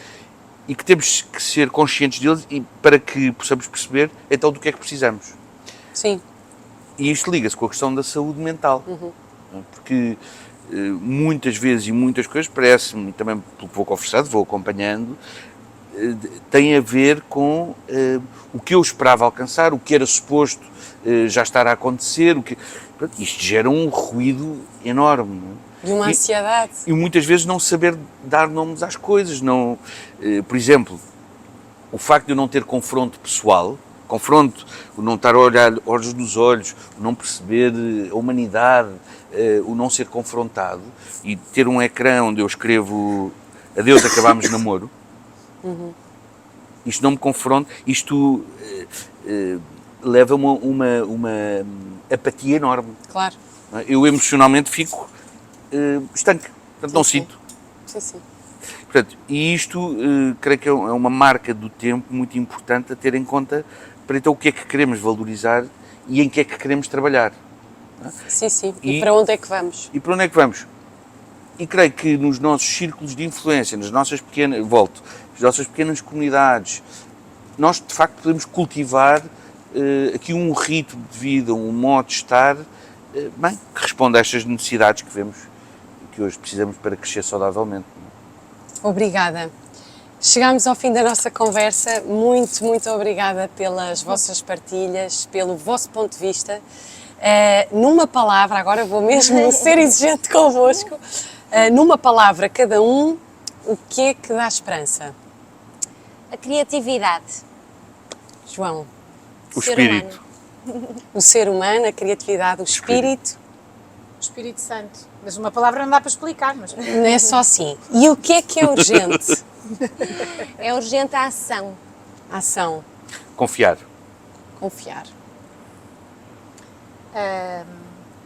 e que temos que ser conscientes deles para que possamos perceber, então, do que é que precisamos. Sim. E isto liga-se com a questão da saúde mental. Porque muitas vezes e muitas coisas, parece-me, e também pelo que vou conversando, vou acompanhando, tem a ver com o que eu esperava alcançar, o que era suposto já estar a acontecer, isto gera um ruído enorme. De uma ansiedade. E muitas vezes não saber dar nomes às coisas. Não, por exemplo, o facto de eu não ter confronto pessoal, o não estar a olhar olhos nos olhos, o não perceber a humanidade, o não ser confrontado e ter um ecrã onde eu escrevo adeus, acabámos namoro, isto não me confronta, isto leva uma apatia enorme. Claro. Eu emocionalmente fico estanque, portanto não sinto. Sim. Portanto, e isto creio que é uma marca do tempo muito importante a ter em conta para então o que é que queremos valorizar e em que é que queremos trabalhar. Sim. E para onde é que vamos? E creio que nos nossos círculos de influência, nas nossas pequenas comunidades, nós de facto podemos cultivar aqui um ritmo de vida, um modo de estar, que responda a estas necessidades que vemos, que hoje precisamos para crescer saudavelmente. Obrigada. Chegámos ao fim da nossa conversa. Muito obrigada pelas vossas partilhas, pelo vosso ponto de vista. Numa palavra, agora vou mesmo ser exigente convosco, numa palavra cada um, o que é que dá esperança? A criatividade. João? O espírito. O ser humano, a criatividade, o espírito. O Espírito Santo. Mas uma palavra não dá para explicar. Mas... Não é só assim. E o que é urgente? É urgente a ação. A ação. Confiar. Confiar.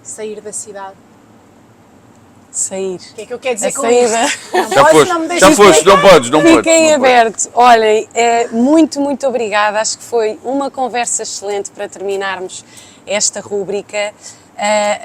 Sair da cidade. sair. O que é que eu quero dizer A com saída. isso? Não Já podes, foste, não me já deixes foste, explicar. não podes, não podes. Fiquem não podes. aberto. Olhem, muito, muito obrigada. Acho que foi uma conversa excelente para terminarmos esta rúbrica.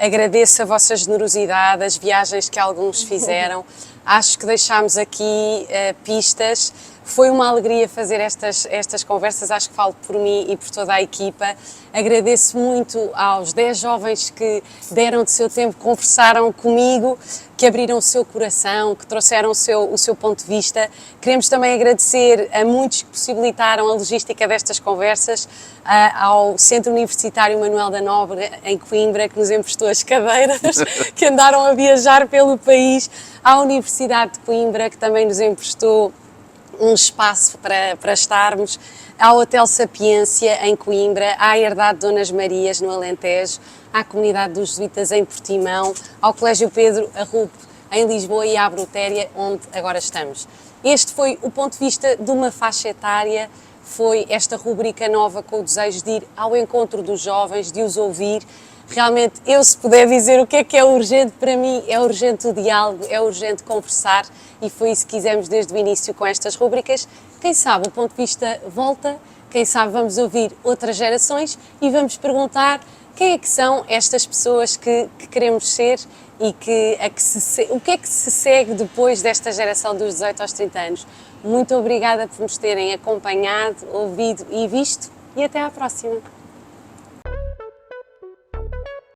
Agradeço a vossa generosidade, as viagens que alguns fizeram. Acho que deixámos aqui pistas. Foi uma alegria fazer estas conversas, acho que falo por mim e por toda a equipa. Agradeço muito aos 10 jovens que deram de seu tempo, conversaram comigo, que abriram o seu coração, que trouxeram o seu ponto de vista. Queremos também agradecer a muitos que possibilitaram a logística destas conversas, ao Centro Universitário Manuel da Nóbrega, em Coimbra, que nos emprestou as cadeiras, que andaram a viajar pelo país, à Universidade de Coimbra, que também nos emprestou um espaço para estarmos, ao Hotel Sapiência em Coimbra, à Herdade de Donas Marias no Alentejo, à Comunidade dos Jesuítas em Portimão, ao Colégio Pedro Arrupe em Lisboa e à Brutéria, onde agora estamos. Este foi o ponto de vista de uma faixa etária, foi esta rubrica nova com o desejo de ir ao encontro dos jovens, de os ouvir. Realmente, eu se puder dizer o que é urgente para mim, é urgente o diálogo, é urgente conversar e foi isso que quisemos desde o início com estas rubricas. Quem sabe o ponto de vista volta, quem sabe vamos ouvir outras gerações e vamos perguntar quem é que são estas pessoas que queremos ser e o que é que se segue depois desta geração dos 18 aos 30 anos. Muito obrigada por nos terem acompanhado, ouvido e visto e até à próxima.